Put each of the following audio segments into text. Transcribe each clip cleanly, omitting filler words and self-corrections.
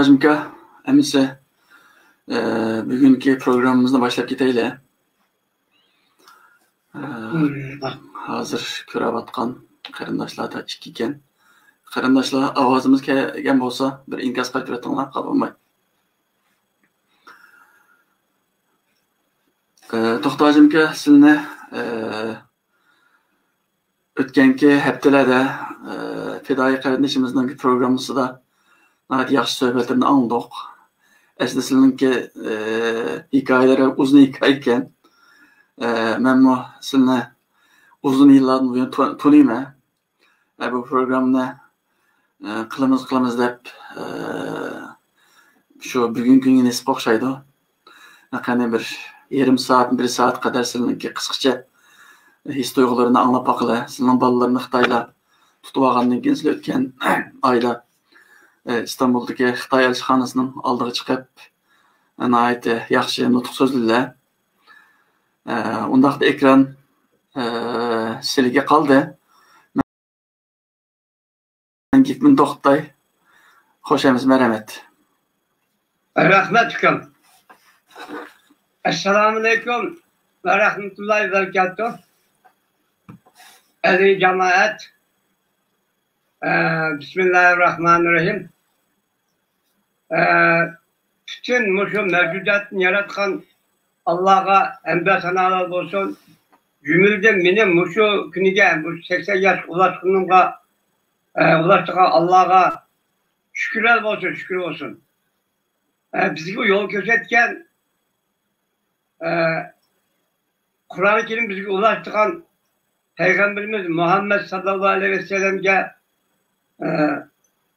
To'xtag'imka, әмісі бүгінгі programımızda başlap ketayli. Hazır ko'rib atқан qarindoshlar da ikki ekan. Qarindoshlar ovozimiz kelgan bo'lsa, bir inkos qilib turinglar, qalbimay. To'xtag'imka, sizni o'tganki haftalarda fidoyi qarindishimizning programmasida yaxshi suhbatlarni angladik. Aslida sizningki hikoyalari uzun hikoya ekan. Men sizni uzun yillardan buyon tanıyman. Bu programni qilamiz deb shu bugungi kunga nisb o'xshaydi. Qani bir yarım saat, 1 saat qadar sizningki qisqacha his tuyg'ularini anglab baqila. Sizning bolalarni Xitoyda tutib olgandan keyin siz o'tgan oyda İstanbul'daki Xitoy elchixonasining oldiga chiqib, nihoyat yaxshi nutq so'zlilar. Undaqda ekran sizga qoldi. Men gitmin to'xtay. Xo'shamiz, marhamat. Rahmat ukum. Assalomu alaykum va rahmatullohi va barakatuh. Aziz jamoat, Bismillahirrahmanirrahim. Bütün şu mevcudatını yaratkan Allah'a hamd sanalar olsun. Cümlede benim şu günüge, bu 80 yaş ulaştığımda Allah'a şükürler olsun, şükür olsun. Bizi bu yol gözetken Kur'an-ı Kerim bizi ulaştıran Peygamberimiz Muhammed sallallahu aleyhi ve sellem'e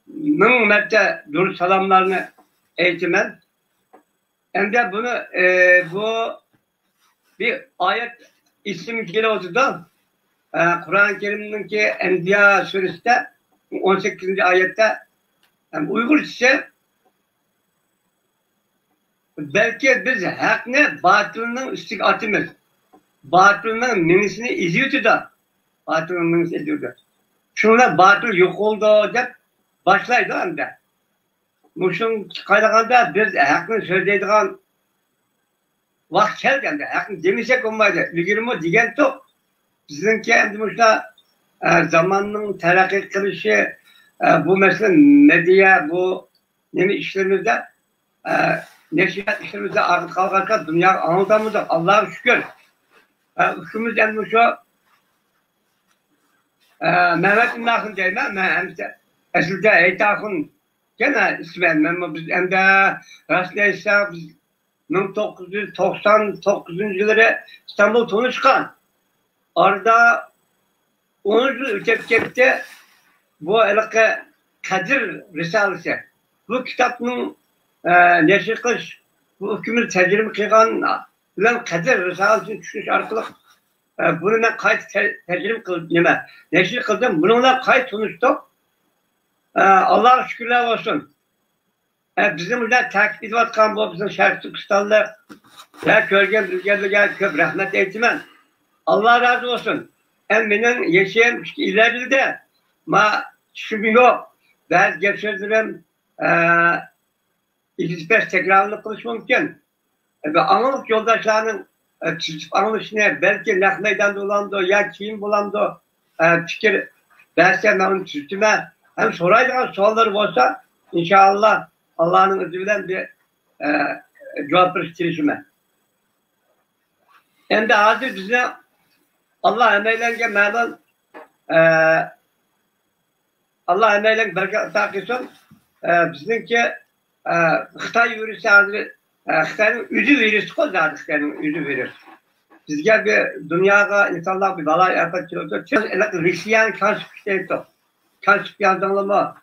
min mertte dur salamlarını eğitimen. Hem de bunu bu bir ayet isim geri oldu da Kur'an-ı Kerim'deki Enbiya suresinde 18. ayette Uygurca belki biz hakkını batılının üstü atımız. Batılının minisini izliyordu da batılının minisini izliyordu. Şunlar batıl yok oldu deyip başlaydı anda. Muşun kaynağında biz hakkını söyleydiğin vakit geldi. Hakkını demişek olmaydı. Bilgirim diyen çok. Bizim kendimizde zamanın terakki kılışı, bu mesela medya, bu yeni işlerimizde, neşriyat işlerimizde artık kalkarken dünya anlatamızda Allah'a şükür. Üşümüz en şu Mehmet Nakın değil mi? Esilde Eytakın gene ismen. Biz hem de rastlayışsa 1999 yılları İstanbul Tunuşkan. Orada 10 yıl ötep bu elke Kadir Risalesi. Bu kitabın neşri kış, bu hükümü tecrübe kıygan bilen Kadir Risalesi'ni düşmüş arkalık. Bunu ben kayıt tecrübe kıldım. Neşri kıldım. Bununla kayıt tunuştuk. Allah'a şükürler olsun. Bizim burada takip ediyorken bu bizim Şerif Kıstallı ya Körgen Bilgerli'ye köp rahmet eğitimen. Allah razı olsun. Benim yaşayan ileride ma şüphe yok. Ben geçirdiğim İkisi tekrarlı kılıç mümkün. Anılık yoldaşlarının anılışına belki Lak Meydan'da olandı ya kim bulandı fikir versem ben onun üstüme hem soraydığı soruları olsa inşallah Allah'ın izniyle bir cevap veriştirişime. Hem de hazır bize Allah emeğiyle meydan Allah emeğiyle bereket takılsın. Bizimki Xitay virüsü hazır Xitay'ın üzü virüsü koydu Xitay'ın üzü virüsü. Bizge bir dünyada insanlar bir balay yapıyordu. Hristiyan kaşık işte kaşık yazılımı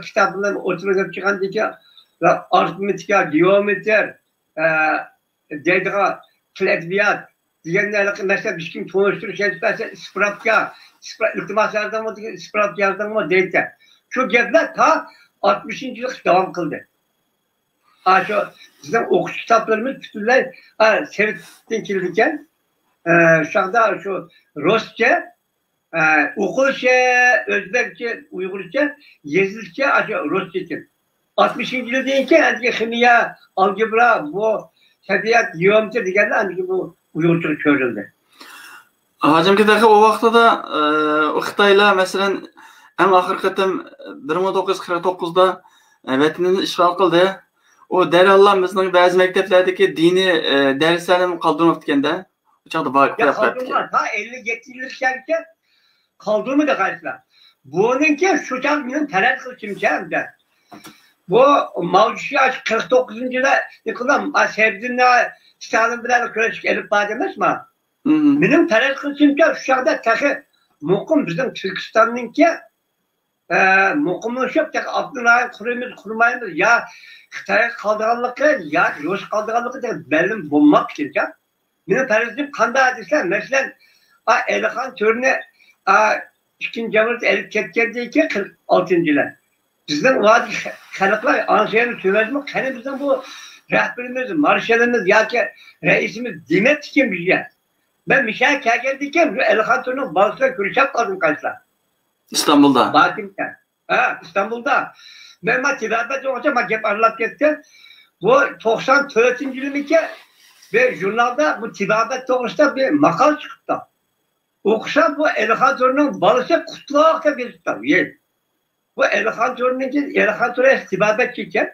kitapların oturup çıkan diye aritmetika, geometri, edebiyat diyenlerle mesela bir kim konuşturur şey isterse ispravka, iltimas yazılımı diye ispravka yazılımı değil de. Şu gebler ta 60. yıl devam kıldı. Şu sizden okuş kitaplarımız bütünler Serit'ten kilirken şu anda şu Rusça, Uygurca, Özbekçe, Uygurca, Yezidce, Rusça için. 60. yıldan ki kimya, algebra, bu tabiat, geometri degenler bu uyuşturucu çözüldü. Hacım ki o vaqtda da Xitoylar mesela en ahir qitim 1949'da vatanini ishg'ol qildi. O derhal bizning ba'zi maktablardagi diniy darslarni qoldirib ketganda. O chaqda bor Ya kaldırma, ta 50-70 yıllıkken kaldırma da karşılar. Bununki şu can benim terör kılçımcağım da. Bu mavcuşu aç 49. da yıkılan sevdiğinde Stalin bilen küreşik elip bademez mi? Benim terör kılçımcağım şu anda takı mukum bizim Türkistan'ınki mukumlaşıp tek Abdülhaim kurmayımız ya Xitay'a kaldırganlıkı ya Rus kaldırganlıkı da benim bulmak için can. Benim terörizm kanda hadisler mesela Elixan Törü'ne 2. Cumhuriyet elip ketkendiği 46. yıl. Bizden vadi kalıklar ansiyonu tüvezmi, hani bizden bu rehberimiz, marşalimiz ya ki reisimiz Dimet kim bize. Ben Mişay Kerken'deyken Elixan Törü'nün balısına kürüşap kaldım kaçlar. İstanbul'da. Bakim'den. İstanbul'da. Ben tibabet olacağım, hep anlat gitti. Bu 94. yılındaki ve jurnalda bu tibabet doğrusunda bir makal çıktı. Okusam bu Elixan Törü'nün balısı kutluğa bir tutar. Bu Elixan Törü'ne tibabet çeker.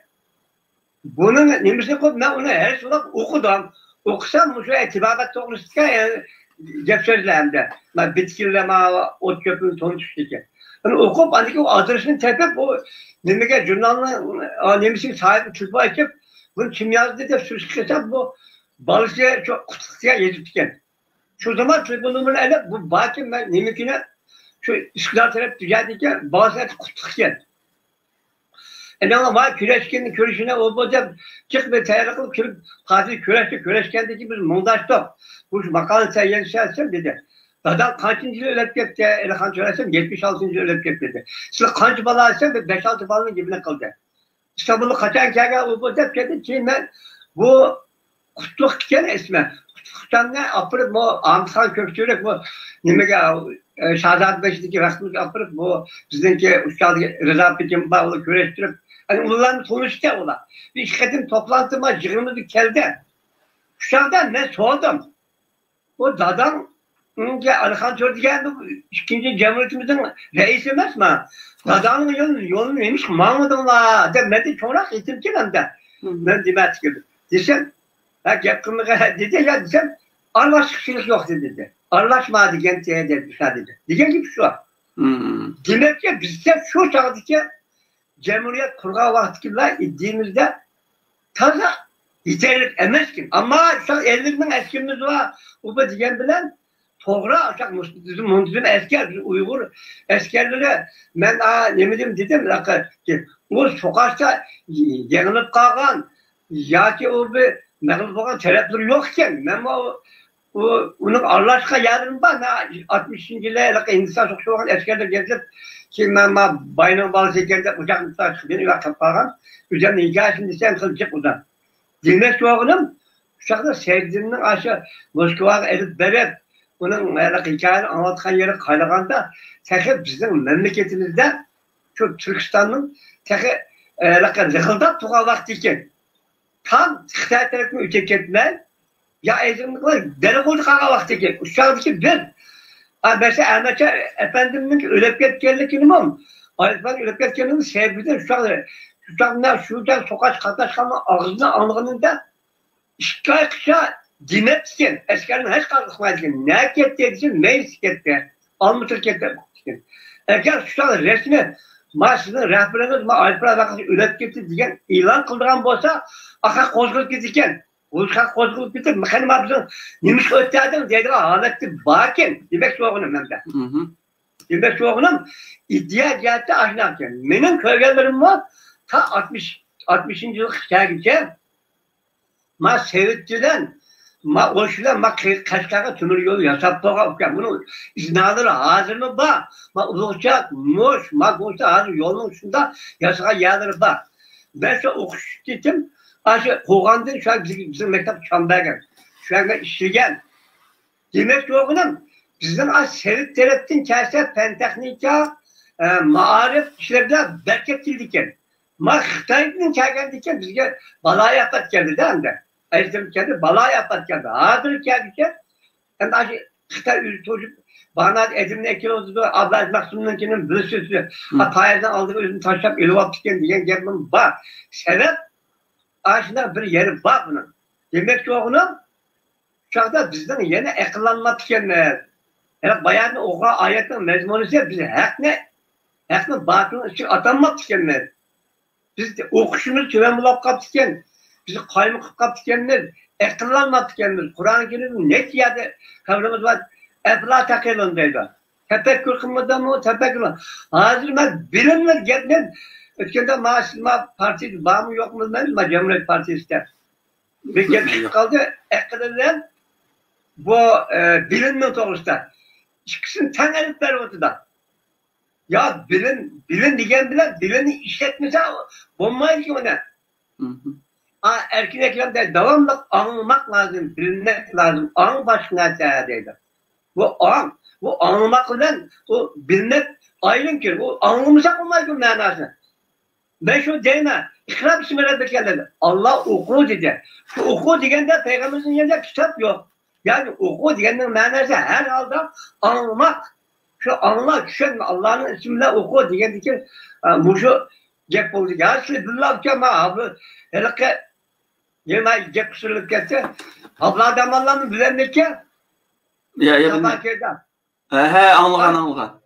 Bunun nemesi koyup ben onu her şey okudum. Okusam bu şu tibabet doğrusunda yani cep sözlerimde. Bitkileme, ot köpüğün tonu çeker. Yani okup andaki o adresini tepip o nemeke jurnalın nemesinin sahibi tutma ekip bunu kim yazdı da sürüşkese bu balısı çok kutluğa yetişken. Şu zaman bunu ele bu bakim ben nemekine şu İskender taraf dünyadaki bazı kutlukken. Ama var küreşkenin körüşüne o boca çık ve tayarı kılıp kürüp kazi küreşkendeki bir mundaştık. Bu makalı sayyen şahsen dedi. Zaten kaçıncı ölepkekte Elixan Törü'sem 76. ölepkek dedi. Siz kaç bala alsam 5-6 balının dibine kaldı. İstanbul'u kaçan kâga o boca dedi ki ben bu kutluk iken esme. Kutluktan ne apırıp bu Amthan Köktürek bu nemege Şahzade Beşik'teki vaktimiz apırıp bu bizdenki Ustadı Rıza Pekin bağlı köreştirip hani onların sonuçta ola. Bir şirketin toplantıma yığılmadı kelde. Uşaktan ben sordum. O dadam Elixan Törü geldi 2. Cumhuriyetimizin reisi emez mi? Dadamın yolunu neymiş? Mahmud'unla demedi çorak eğitimci ben de. Ben demet gibi. Desem yakınlığa dedi ya desem anlaşıkçılık yok dedi. Anlaşma diyen dedi. Diyen gibi şu. Demek ki bizde şu çağdaki Cumhuriyet kurga vaktiyle iddiğimizde taza yeterli emez ki. Ama şu an 50 bin eskimiz var. Bu diyen bilen Toğra bizim Muntizm esker, Uygur eskerleri ben ne bileyim dedim ki o sokakta yanılıp kalkan ya ki o bir mağlup olan tarafları yokken ben onun Allah aşkına yardım var. 60. yılda Hindistan sokuşu olan eskerler gezip ki ben bayram balı şekerde uçak mutfağı çıkıp beni yakıp kalkan üzerine hikayesini sen kılacak uzan. Demek ki oğlum uçakta sevdiğinin aşağı Moskova'ya edip verip bunun hikayeni anlatkan yeri kaynağında tek bizim memleketimizde şu Türkistan'ın tek rıkıldak tuğa vaktiyken tam Xitay tarafını ötek etmeyen ya ezinlikler deli oldu kağa vaktiyken uçağdaki bir mesela Ahmetçe Efendim'in ölüp getkenlik imam Arifan ölüp getkenliğinin sebebidir şuradan sokak katlaşkanın ağzına anlığında işgal kışa Dimetken, eskerin hiç kalkmayken ne kettiği ne istetti, almışır kettiği. Eğer şu an resmi maaşının rehberiniz Alpera vakası üret gitti diyen ilan kıldıran olsa akak kozgulup gidiken, uçak kozgulup gitti, mekanıma bizim nimiş ötedin dediği haleti bakken, demek soğunum hem de. Demek soğunum iddia geldi aşınarken. Benim köylerim var, ta 60. yıl gelgece, ma seyretçiden, o şöyle kaçkaka tümür yolu yasap toğa bunu iznaları hazır mı ba? Uçak muş, uçak hazır yolun üstünde yasağa yağları ba. Ben şu okuş gittim. Aşı Koğan'da şu an bizim mektep Çambergen. Şu an ben işlegen. Demek ki oğlum bizim az sevip tereptin kese penteknika, maarif işlerinde bereket dildiken. Ma Xitaydan kelgandiki bizga balo yapat keldi-da endi. Aytdim keldi, balo yapat keldi. Hozir keldi. Endi aşı Xitay çocuk bana Edirne kilosu Abbas Maksum'unkinin bir sözü. Payazdan aldığı özünü taşlap elip altıkken diyen gelmem var. Sebep aşında bir yeri var bunun. Demek ki onun çağda bizden yine akıllanmak dikenler. Yani bayağı oğa ayetin mezmunu ise bize hakne batının için atanmak dikenler. Biz de okuşumuz tüven bulak kaptıken, bizi kaymık kaptıkenler, akıllanmak dikenler. Kur'an-ı Kerim'in ne diyade kavramımız var. Efla takılın deydi. Tefekkür kılmadan mı? Tefekkür. Hazır ben bilimler gelmem. Ötkende maaşıma partisi var mı yok mu ben? Ma Cumhuriyet Partisi ister. Ve gelip kaldı. Ekledim. Bu bilimle doğrusunda. İkisini ten elip ver ortada. Ya bilin diyen bile bilini işletmese olmayız ki ona. Erkin eklemde devamlı anlamak lazım, bilmek lazım. An başına seyredeydi. Bu anlamakla o bilmek ayrım ki. O anlamışsak olmaz ki manasını. Ben şu deyime, İkra Bismillahirrahmanirrahim. Allah oku dedi. Şu oku degende Peygamberimizin yerinde kitap yok. Yani oku degenin manası her halde anlamak. Şu anlamak, şu Allah'ın ismiyle oku degendeki muşu cep oldu. Ya şimdi billah ki ama abi, hele ki yemeği cep kusurluk geçti. Abla adam Allah'ını bilenmek ki Ya anlagan.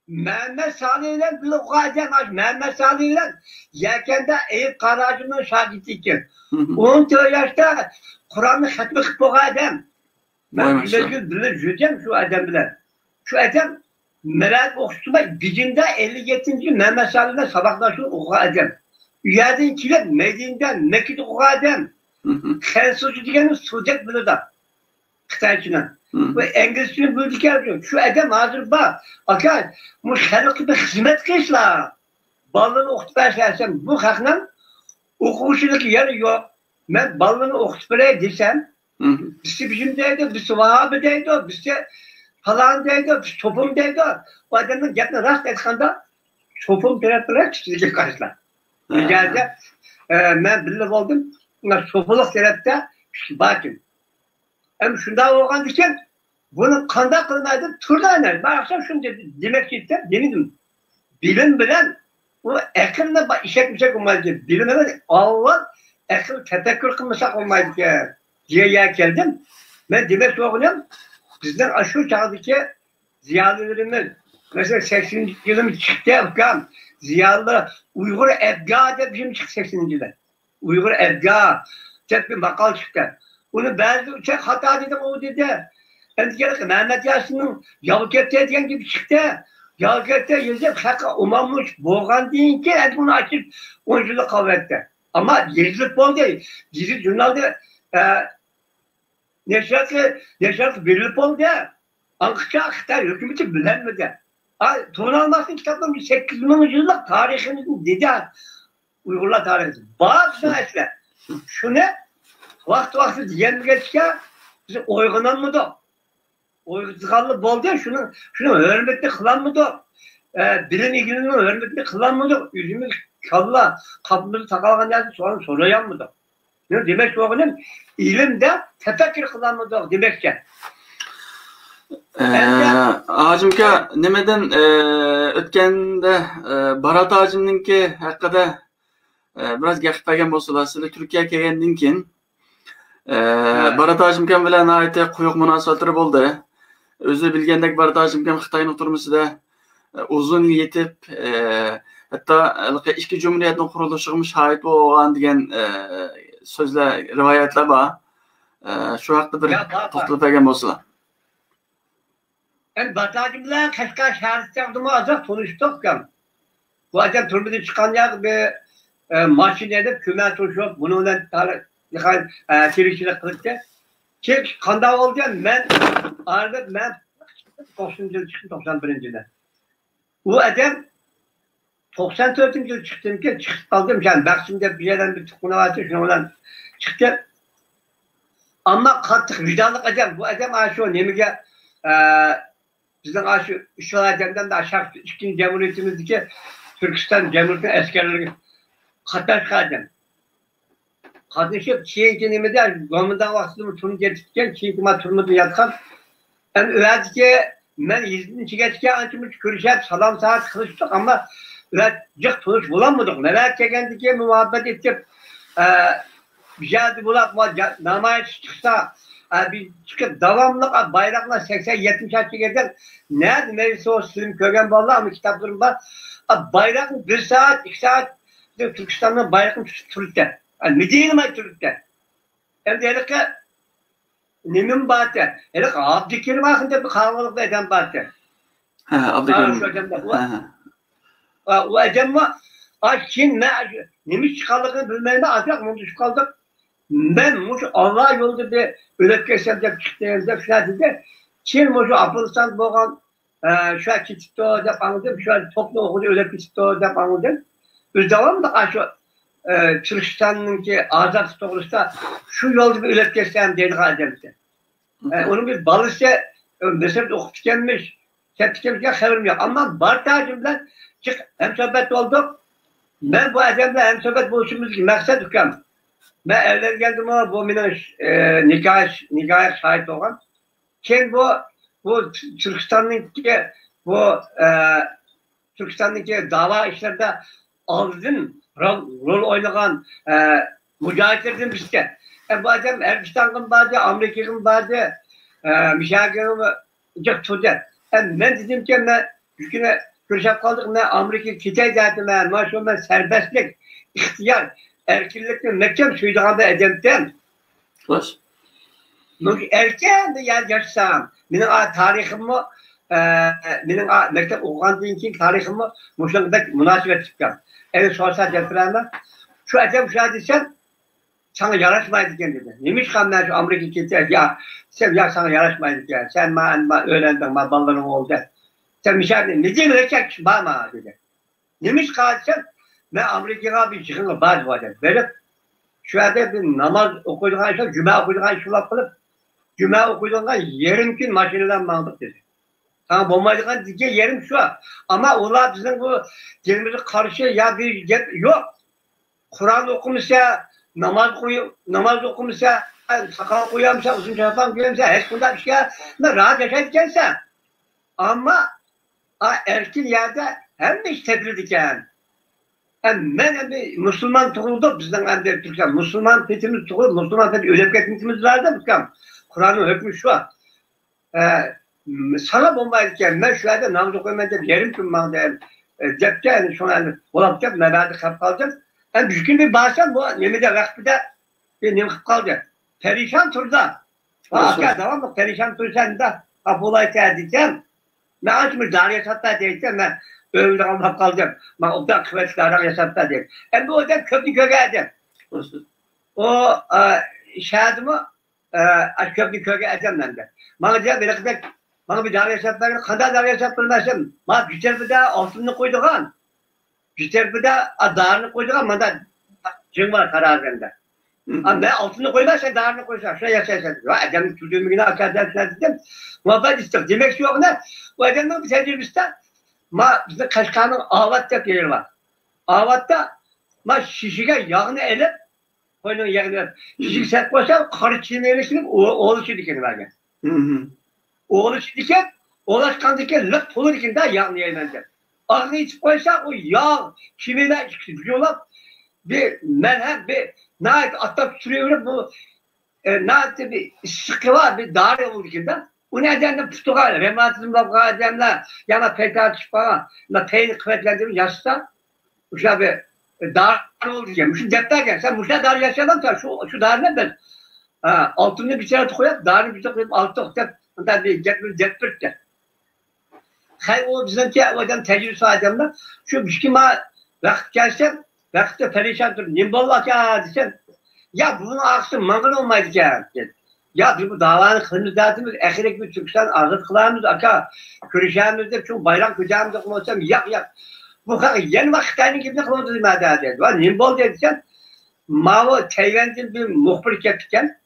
Mehmet Salih'le bir okuyacak. Mehmet Salih'le yekende Eyüp Karacı'nın şahidiyken. 14 yaşta Kur'an'ı hatmi kıp okuyacağım. Ben bilir jüdem şu adam bilen. Şu adam merak okutma gücünde 57. Mehmet Salih'le sabahlaşır okuyacağım. Üyadın kiler Medine'den Mekke'de okuyacağım. Kensucu diyenin Sucek bilir de. Xitayçı'nın. Ve İngilizce'nin bildikleri şu adam hazır bak. Akar, bu şerlik bir hizmet kışla. Balını okutup başlarsam bu hakla okuşuluk yeri yok. Ben balını okutup desem, birisi bizim deydi, birisi Vahabi deydi, birisi falan deydi, birisi topum deydi. O adamın yapına rast etkanda topum tarafına çizgi karşılar. Geldi, ben bilip oldum, topuluk tarafta bakın. Hem şundan olgan diken, bunu kanda kılmaydı, turda iner. Ben akşam şunu demek ki demedim. Bilim bilen, bu akılla işek olmaydı ki. Bilim bilen, Allah akıl tefekkür kılmasak olmaydı ki. Diye geldim. Ben demek soğuyorum, bizden aşırı çağdaki ziyalılarımız, mesela 80. yılım çıktı yapkan, ziyalılar, Uygur Ebga diye bizim çıktı 80. yılda. Uygur Ebga, tek bir makal çıktı. Bunu bazı uçak hata dedim o dedi. Ben dedim Mehmet Yasin'in Yavuket'te diyen gibi çıktı. Yavuket'te yazıp şaka umamış boğan deyin ki bunu açıp oyunculuk kavvetti. Ama yazılıp bol değil. Dizi jurnalda neşrat verilip bol değil. Ankara Xitay hükümeti bilenmedi. Tuğun Almas'ın kitabının 8. yüzyıllık tarihimizin dedi. Uygurlar tarihi. Bazı esler. Şu ne? Vakti diyen geçken bizi oygunan mı da? Oyguzukallı bol değil, şunu hürmetli kılan mı da? Bilim ilgilinin hürmetli kılan mı da? Yüzümüz kalla, kapımızı takalgan yazı soruyan mı da? Demek ki oğlum, ilimde tefekkür kılan mı da? Demek ki. Ağacımka, nemeden ötkende Barat ağacımınki hakkında biraz gapirgan bolsalar, sizlar Türkiye kelgandan keyin Barat Hashimkam bilan ayta quyuq munosabatlari bo'ldi. O'zi bilgandek Barat Hashimkam Xitoyning turmusida uzun yetib, hatto ikki jumhuriyatning qurilishiga shahid bo'lgan degan so'zlar, rivoyatlar bor. Shu haqda bir to'xtalib bergan bo'lsalar. Ben Barat Hashim bilan Qashqar shahrida azaq tanishdik ham. Bu adam turmuda chiqqan bir mashinada ko'mak turishib, buni bilan tirikchilik qilibdi. Qanday oldi? Men 90-yil chiqdim, 91-yilda. U adam 94-yil chiqdimki, chiqib qoldim. Yani Baxsimda bir yerdan bir tuqquna varsa, shuni bilan chiqdi. Ammo qattiq vijdonli adam. Bu adam shu nimaga bizning shu 3 adamdan da aşağı 2. Cumhuriyetimizdeki Türkistan Cumhuriyeti'nin askerleri qatnashgan. Qatnashib, keyingi nimada go'midan vaqtida turni ketgan, keyingi ma turnida yotgan. Endi o'ziga men izning ichiga ancha-muncha ko'rishib, salom saat qilishdik, ammo ular jiq turish bo'lmadik. Merak kelgandiki, muhabbat etib, bijadi bo'lib, namoyish chiqsa, bir chiqib davomli bayroqlar 80-70 yerdan nima so'zim ko'rgan bolalar, ammo kitoblarim bor. Bayroqni 1 soat, 2 soat Turkistonning bayroqini tutib turibdi. Medinamay turibdi. Endi elka nemin batı. Elak Abdülkerim hakkında bir kavgalıkta eden batı. Abdülkerim. O adamı Çin nemiş çıkarlıkını bilmeyene ancak bunu düşük kaldık. Ben Allah yolda bir üretkeysem de çıktığımda şuna dedi. Çin muşu Afganistan boğan şu an kitipte de anladım. Şu an toplu okudu üretkeysipte de anladım. Biz devam da şu Türkistan'ın ki azat doğrusta şu yolda bir üretkeysem dedi adamdı. Onun bir balısı mesela okup gelmiş. Tepkilemeye haberim yok. Ama var tacımla çık hem sohbet olduk. Ben bu adamla hem sohbet buluşumuz ki maksat dükkan. Ben evden geldim ama bu benim nikah şahit olan. Kim bu Türkistan'daki dava işlerde aldın rol oynayan mücahitlerden birisi. Bu adam Erbistan'ın bazı, Amerika'nın bazı müşahirin çok tutacak. Ben dedim ki ben görüşüp kaldık, ben Amerika kitay zaten ben serbestlik, ihtiyar, erkeklikle mekan suydağında edemden. Hoş. Erken de yaşasam, benim tarihimi, benim mektep okuduğum tarihimi müşahidek münasebet çıkacağım. Evet sosyal depremde şu adam şu adisen sana yaraşmaydı dedi. Neymiş kanlar şu Amerika kitay ya sana yaraşmaydı ya. Sen öğrendin, balların oldu. Sen müşahidin, ne diyeyim erkek bana dedi. Neymiş kalsın? Ben Amerika'ya bir çıkınca bazı vardı. Böyle şu anda bir namaz okuyduğun şey, cuma okuyduğun şey yapılıp, cuma okuyduğun yarım gün makineden mantık dedi. Tamam bombaydıkan diyeceği yerim şu. Ama onlar bizim bu dilimize karşı ya bir yok. Kur'an okumuşsa, namaz okumuşsa, sakal koyamsa, uzun çarpan koyamsa, hiç bunda bir şey rahat yaşayıpkense. Ama erkin yerde hem de iştebilirdikken. Ben bir Müslüman tuğuldu bizden hem de Türkçen. Müslüman petimiz tuğuldu, Müslüman petimiz ölep ketmişimiz vardı. Kur'an'ın hükmü şu. Sana bombaydıkken ben şu anda namaz okuyamadım, yerim tüm cepte yani şu an olapacak, mebadi kapı kalacak. Ben büyükün bir bağırsam bu nemide vakfide bir nem kapı kalacak. Perişan turda. Tamam mı? Perişan tursan da kapı olayı diyeceğim. Ben açmış dariye sattı diyeceğim ben. Öyle kapı kalacağım. Ben obdan kıvvetli yasatta diyeceğim. Bu odan köprü köke edeceğim. O şahadımı köprü köke edeceğim ben de. Bana diyeceğim bana bir dariye sattı. Kadar dariye sattırmasın. Bana güzel bir de altını koyduğun. Güzel bir de dağını koyduğun. Bana cın var kararında. Ama ben altını koymazsan dağını koysan. Şuna yaşayasın. Adamın çocuğumu yine akardan dedim. Muhabbet istedim. Demek ki yok ne? Bu adamın bir tecrübesi bizde Kaşgar'ın Avat diye bir yeri var. Avat'ta şişige yağını elip koyduğun yağını şişik set koysa karı çiğneyle silip oğlu çiğdikeni vergen. Oğlu çiğdiken oğlaşkan diken lüp olur iken daha yağını yayınlanacak. Ağını içip koysa o yağ kimine çıkıyor. Bir menhem bir nait atlap sürüyor bu nait bir sıkı var bir dar olur iken de o nedenle putukayla, rematizmle bu adamla yana peytar çıkma, peynir kuvvetlendirip yaşta uşa bir dar olur iken, şu ceplerken sen muşa dar yaşadan şu dar ne ben altını bir çare koyup, darını bir çare koyup altı okuyup ondan bir ceptir de. Hayır o bizimki o adam tecrübesi adamla şu bir şey vakit gelse vakitte perişandır. Nimballah ya diyeceksin. Ya bunun aksı mangın olmaydı ya. Ya bu davanın kırmızı ekirik bir Türkistan azıt kılarımız aka kürüşemizde çünkü bayram kürüşemizde kılmasam yak. Bu kadar yeni vakitlerini gibi kılmasam madde dedi. Nimbal dediysen Mavo Tayvan'ın bir muhbir kepken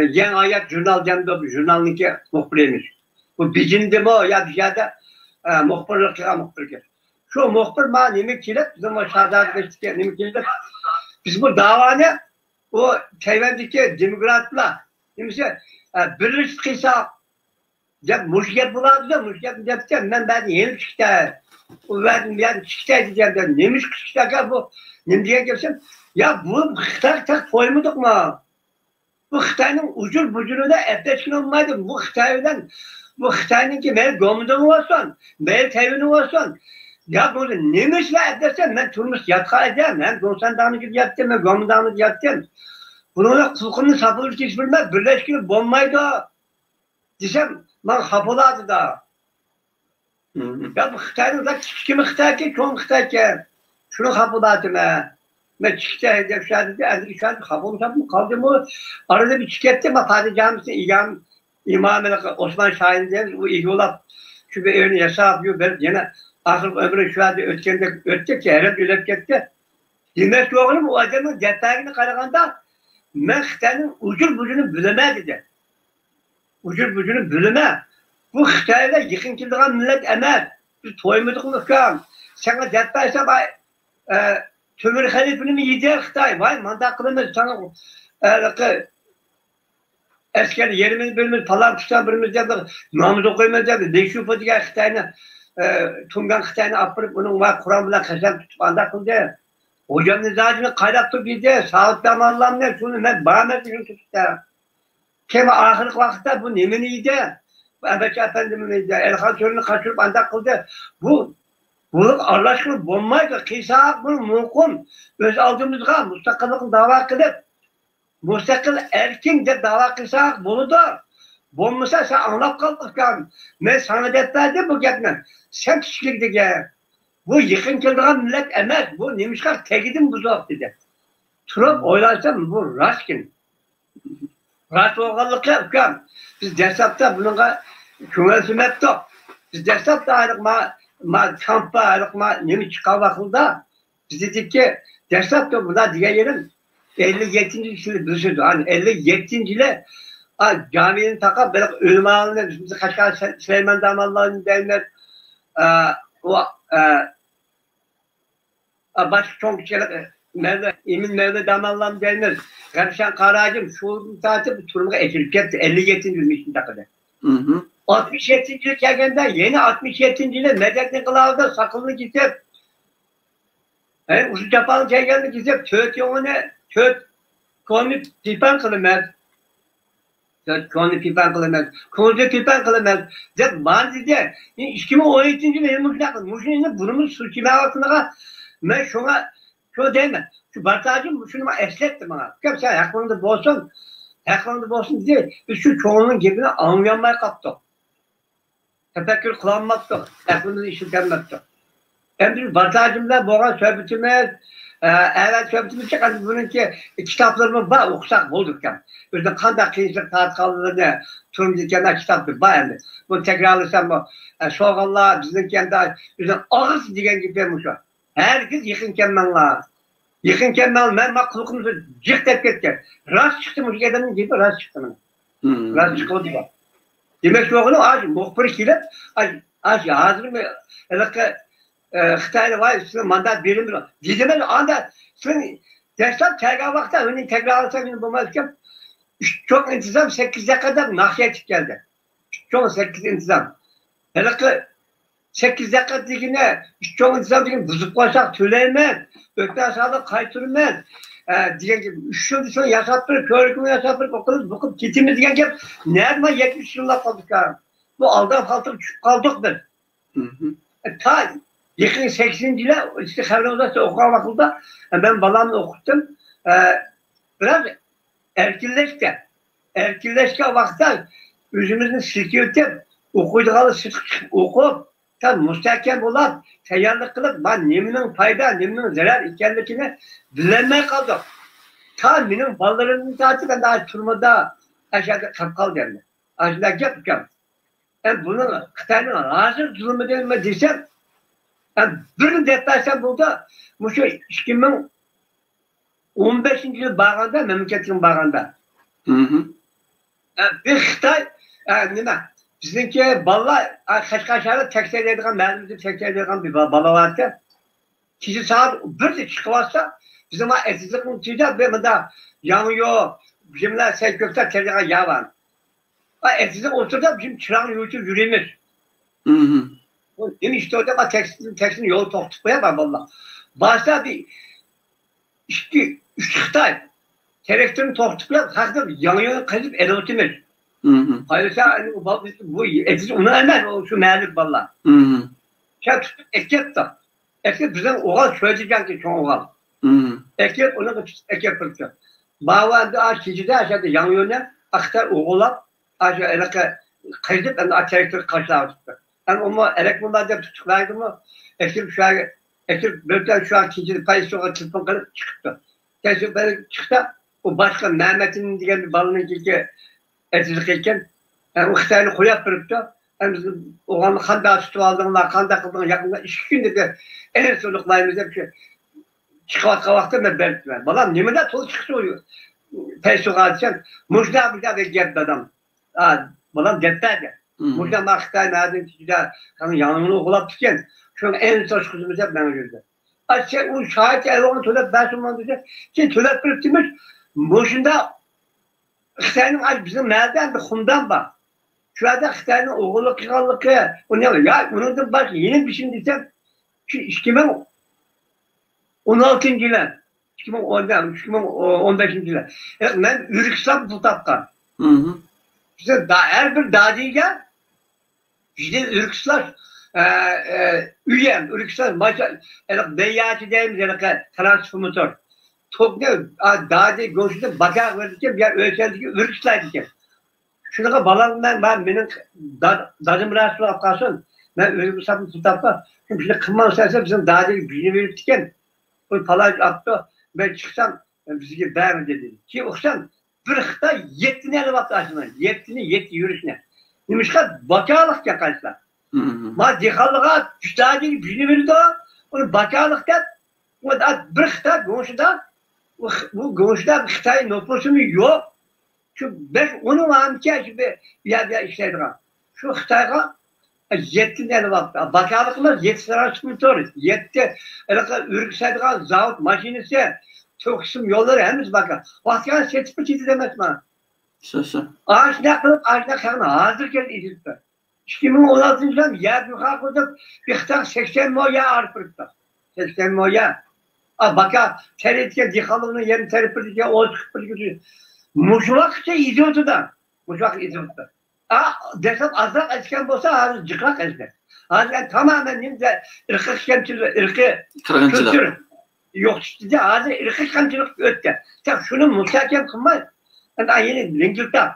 yeni ayet jurnal camda bir jurnalınki muhbiriymiş. Bu bicindi mi o ya bir şeyde muhbirlik. Şu muhbir bana nime kelip, bizim o şahzadeleştik nime kelip, biz bu davanı o Tayvan'daki demokratlar, neyse birleşik kıysa, ya müşkil buladı da müşkil yapacağım, ben yeni çıktı, o ben çıktı diyeceğim, ben neymiş çıktı bu, ne diye gelsem, ya bu Xitay tak koymadık mı? Bu Xitay'ın ucur bucuruna etleşkin olmaydı, bu Xitay'ın ki benim komutanı olsun, benim Tayvan'ı olsun, ya burada neymişle etleşsem, ben turmuş yatka edeceğim, ben konsandanı gibi yaptım, ben komutanı gibi yaptım. Bununla kulkunun sapılıp geçmem, birleşkili bombaydı, desem, ben hapıladı da. Ya bu Xitay'ın da kimi Xitay ki, çoğun Xitay ki, şunu hapıladı mı? Ben çıktı hedef şahidi, ezri şahidi, hapıladı kaldı mı? Arada bir çıkarttım, Fatih Camisi, İmam Osman Şahin diye, bu iyi olap, şu bir evini yasa yapıyor, ben yine ahir ömrü şahidi ötecek ki, herhalde ölüp gitti. Demek ki oğlum, o adamın detayını karaganda, ben Xitay'ın ucur bucunu bilemedi de. Ucur bucunu bileme. Bu Xitay'da yıkıntılığın millet emez. Biz toymadık mı kan? Sana detaysa Tömür halifini mi yedi Xitay? Vay mandak kılımız sana eskeri yerimiz birimiz falan tutan birimiz yaptık. Namız okuyumuz yaptık. Değişiyor diye Xitay'ını Tungan Xitay'ını apırıp bunun var Kur'an bile kasem tutup andak kıldı. Hocam nizacını kaynattı bize. Sağlık damarlam ne? Şunu ben bağırmak için tuttu. Kema ahırlık vakitte bu neminiydi. Ebeki Efendimiz'de Elhan Sörünü kaçırıp andak kıldı. Bu Allah aşkına bombaydı. Kıysa bunu mümkün. Öz aldığımızda müstakillik dava kılıp müstakil erkin de dava kıysa bunu da bombasa sen anlap kaldık kan. Ben sana detlerdim bu gitmem. Sen kişilik de gel. Bu yıkıntılığın millet emez. Bu neymişler tekidim bu zor dedi. Turup oylarsam bu rastgin. Rast olganlık yapkan. Biz dersapta bununla kümelsim ettik. Biz dersapta aylık kampa aylık nemi çıkan vakılda biz dedik ki dersapta burada diye yerim 57. yılı büsüdü. Hani 57. yılı caminin takıp böyle ölüme alınır. Bizi Kaşgar Süleyman Damalları'nın derler. Başka çok şeyler Emin Mevle Damallam derler. Karışan Karacım şu saati bu turnuva ekilip gitti. 57. yılın takıda. 67. yıl gelgende yeni 67. yılı Medetli Kılavuz'da sakınlı gidip Uçu Capalı gelgende gidip töt yolunu konu pipan kılımaz. Konu pipan kılımaz. Konu pipan kılımaz. Zed bandide 2017. yılı yılmış nakıl. Muşun bunumuz suçime altına ben şuna şu değil mi? Şu Bartacım şunu eslettim bana. Kimse yakınında bolsun diye biz şu çoğunun gibi anlayanmaya kaptık. Tefekkür kılanmaktık. Yakınında işitilmektik. Hem bir Bartacım'da boğan söhbetimiz, evvel söhbetimiz çıkan bununki kitaplarımız var, okusak bulduk ya. Bizde kandak kıyıslık tartkalılığını turumcu kenar kitaptır, var yani. Bunu tekrarlasam bu, soğanlar bizimki yanında, bizden ağız diyen gibi demiş o. Herkes yıkınken la. Yıkınken ben maklukumuzu cık tep ketken. Rast çıktı mı adamın gibi rast çıktı mı? Rast çıkıldı bak. Demek ki oğlum muhbir kilip hazır mı? Xitaylı var üstüne mandat verilmiş. Dizemez anda senin dersler tergah vakti önün tekrar alırsa günü bulmazken çok intizam 8'e kadar nahiyet geldi. Çok 8 intizam. Hele ki 8 dakika dikine çok intizam dikine buzuk koysak tüleyemez. Ökten sağda kaytırmaz. Diyen gibi 3 yıl sonra yasattırıp, körükümü yasattırıp okuluz bakıp gitimiz diyen gibi nerede 70 yıllar kaldık ya. Bu aldan kaldık biz. Ta yakın 80 yıla işte Kavram'da okuğa vakılda ben balamla okuttum. Biraz erkilleşti vakti yüzümüzün silkiyotip okuyduğu sık okup tam müstahkem olan teyarlık kılıp ben neminin fayda, neminin zarar ikenlikini bilemeye kaldım. Ta benim ballarımın taati ben daha turmada aşağıda kapkal derler. Aşağıda yapacağım. Yani bunun Xitay'ın hazır zulmü denilme desem yani bir detaysan burada bu şu 2015 yıl memleketin bağında. Bir Xitay nime Bizimki balla Kaşgar'da tekrar edilen, məhəllimizde tekrar edilen bir bala vardı. Kişi saat 1'de çıkıvarsa bizim etizlik mutluda bir de yanıyor. Bizimler köfte tercihine yağ var. Etizlik oturda bizim çırağın yürüyümüz. Değil mi işte orada tekstin yolu toktukmaya var valla. Başta bir üç Xitay traktörün toktukmaya kalktım yanıyor kazıp erotimir. Hayırsa bu etizlik onu hemen şu məhəllik valla. Şey tutup ekip de. Ekip bizden oğal söyleyeceğim ki çoğun oğal. Ekip onu ekip kırdı. Bağlandı aşçıcıda aşağıda yanıyor ne? Aktar oğulap aşağı elaka kaydıp ben de traktör karşılar tuttu. Yani onu elek bunlarda tutuklaydı mı? Ekip şu an bölümden şu an ikinci payı sokağa çıkıp kalıp çıktı. Kesin böyle çıktı. O başka Mehmet'in diyen bir balının ki etizlikliyken yani o Xitay'ını koyup kırıptı. Yani bizim oğlanın kanda tutup aldığında, kanda kıldığında yakında 2 günde de en soluklayımızda bir şey çıkıvat kavakta ben belirtmem. Balam nimede tolu çıksa oluyor. Peysoğa diyeceğim. Muşna bir daha bekleyelim adam. Balam detlerdi. Muşna Xitay nereden çıkacak? Yanımını okulap tüken. Şu an en son kızımız hep bana gördü. O şahit elvanı tölep ben sunmam diyecek. Ki tölep kırıktıymış. Muşna'da Xitay'ın bizim nereden bir kumdan bak. Şu anda Xitay'ın oğullu kısallıkı. O ne var? Ya bunun da başka yeni bir şey desem. Şu 2016 yılı. 2015 yılı. Ben Ürksam tutapkan. İşte her bir dadiyle işte Ürkslar üyem, Ürkslar maça beyatı deyimiz transformatör. Çok ne? Dadi görüşünde bakar verirken bir yer ölçerdeki Ürkslar diyeceğim. Şuna balanından benim dadım rahatsız yapkarsın. Ben Ürksam tutapkan. Şimdi kımman sayesinde bizim dadi birini verirken o palaj attı. Ben çıksam bizi beğen dedi. Ki oksan bir Xitay 7 ne vakti aslında. 7 yürüyüşüne. Demişler bakarlık yaklaşlar. Ma dehallığa güçlerde birini verirdi o. Onu bakarlıkta o da bir Xitay konuşuda bu konuşuda Xitay nüfusu mu yok. Şu 5-10 var ki şimdi ya işledi. Şu Xitay'a 7 ne vakti. Bakarlıklar 7 sıra çıkmıyor. 7 ürksediği zavut makinesi çok kısım yolları henüz bakar. Vaktiyen seçip çizdi demez mi? Ağaç ne kılıp ağaç ne kılıp hazır geldi İzmir'de. 2016 yılında yer yukarı koyduk. Bir Xitay 80 moya arpırıktı. 80 moya. Bakar teritken dikhalığının yerini teripirdik ya o çıkıpırdık. Muşvakça idiyotu da. Muşvak idiyotu da. Desem azrak esken olsa ağzı cıklak esken. Ağzı tamamen nimde ırkı şemçilik, ırkı kültür. Yok işte ağzı ırkı şemçilik ötte. Sen şunu muhtakem kılmayın. Ben yeni Lingil'de.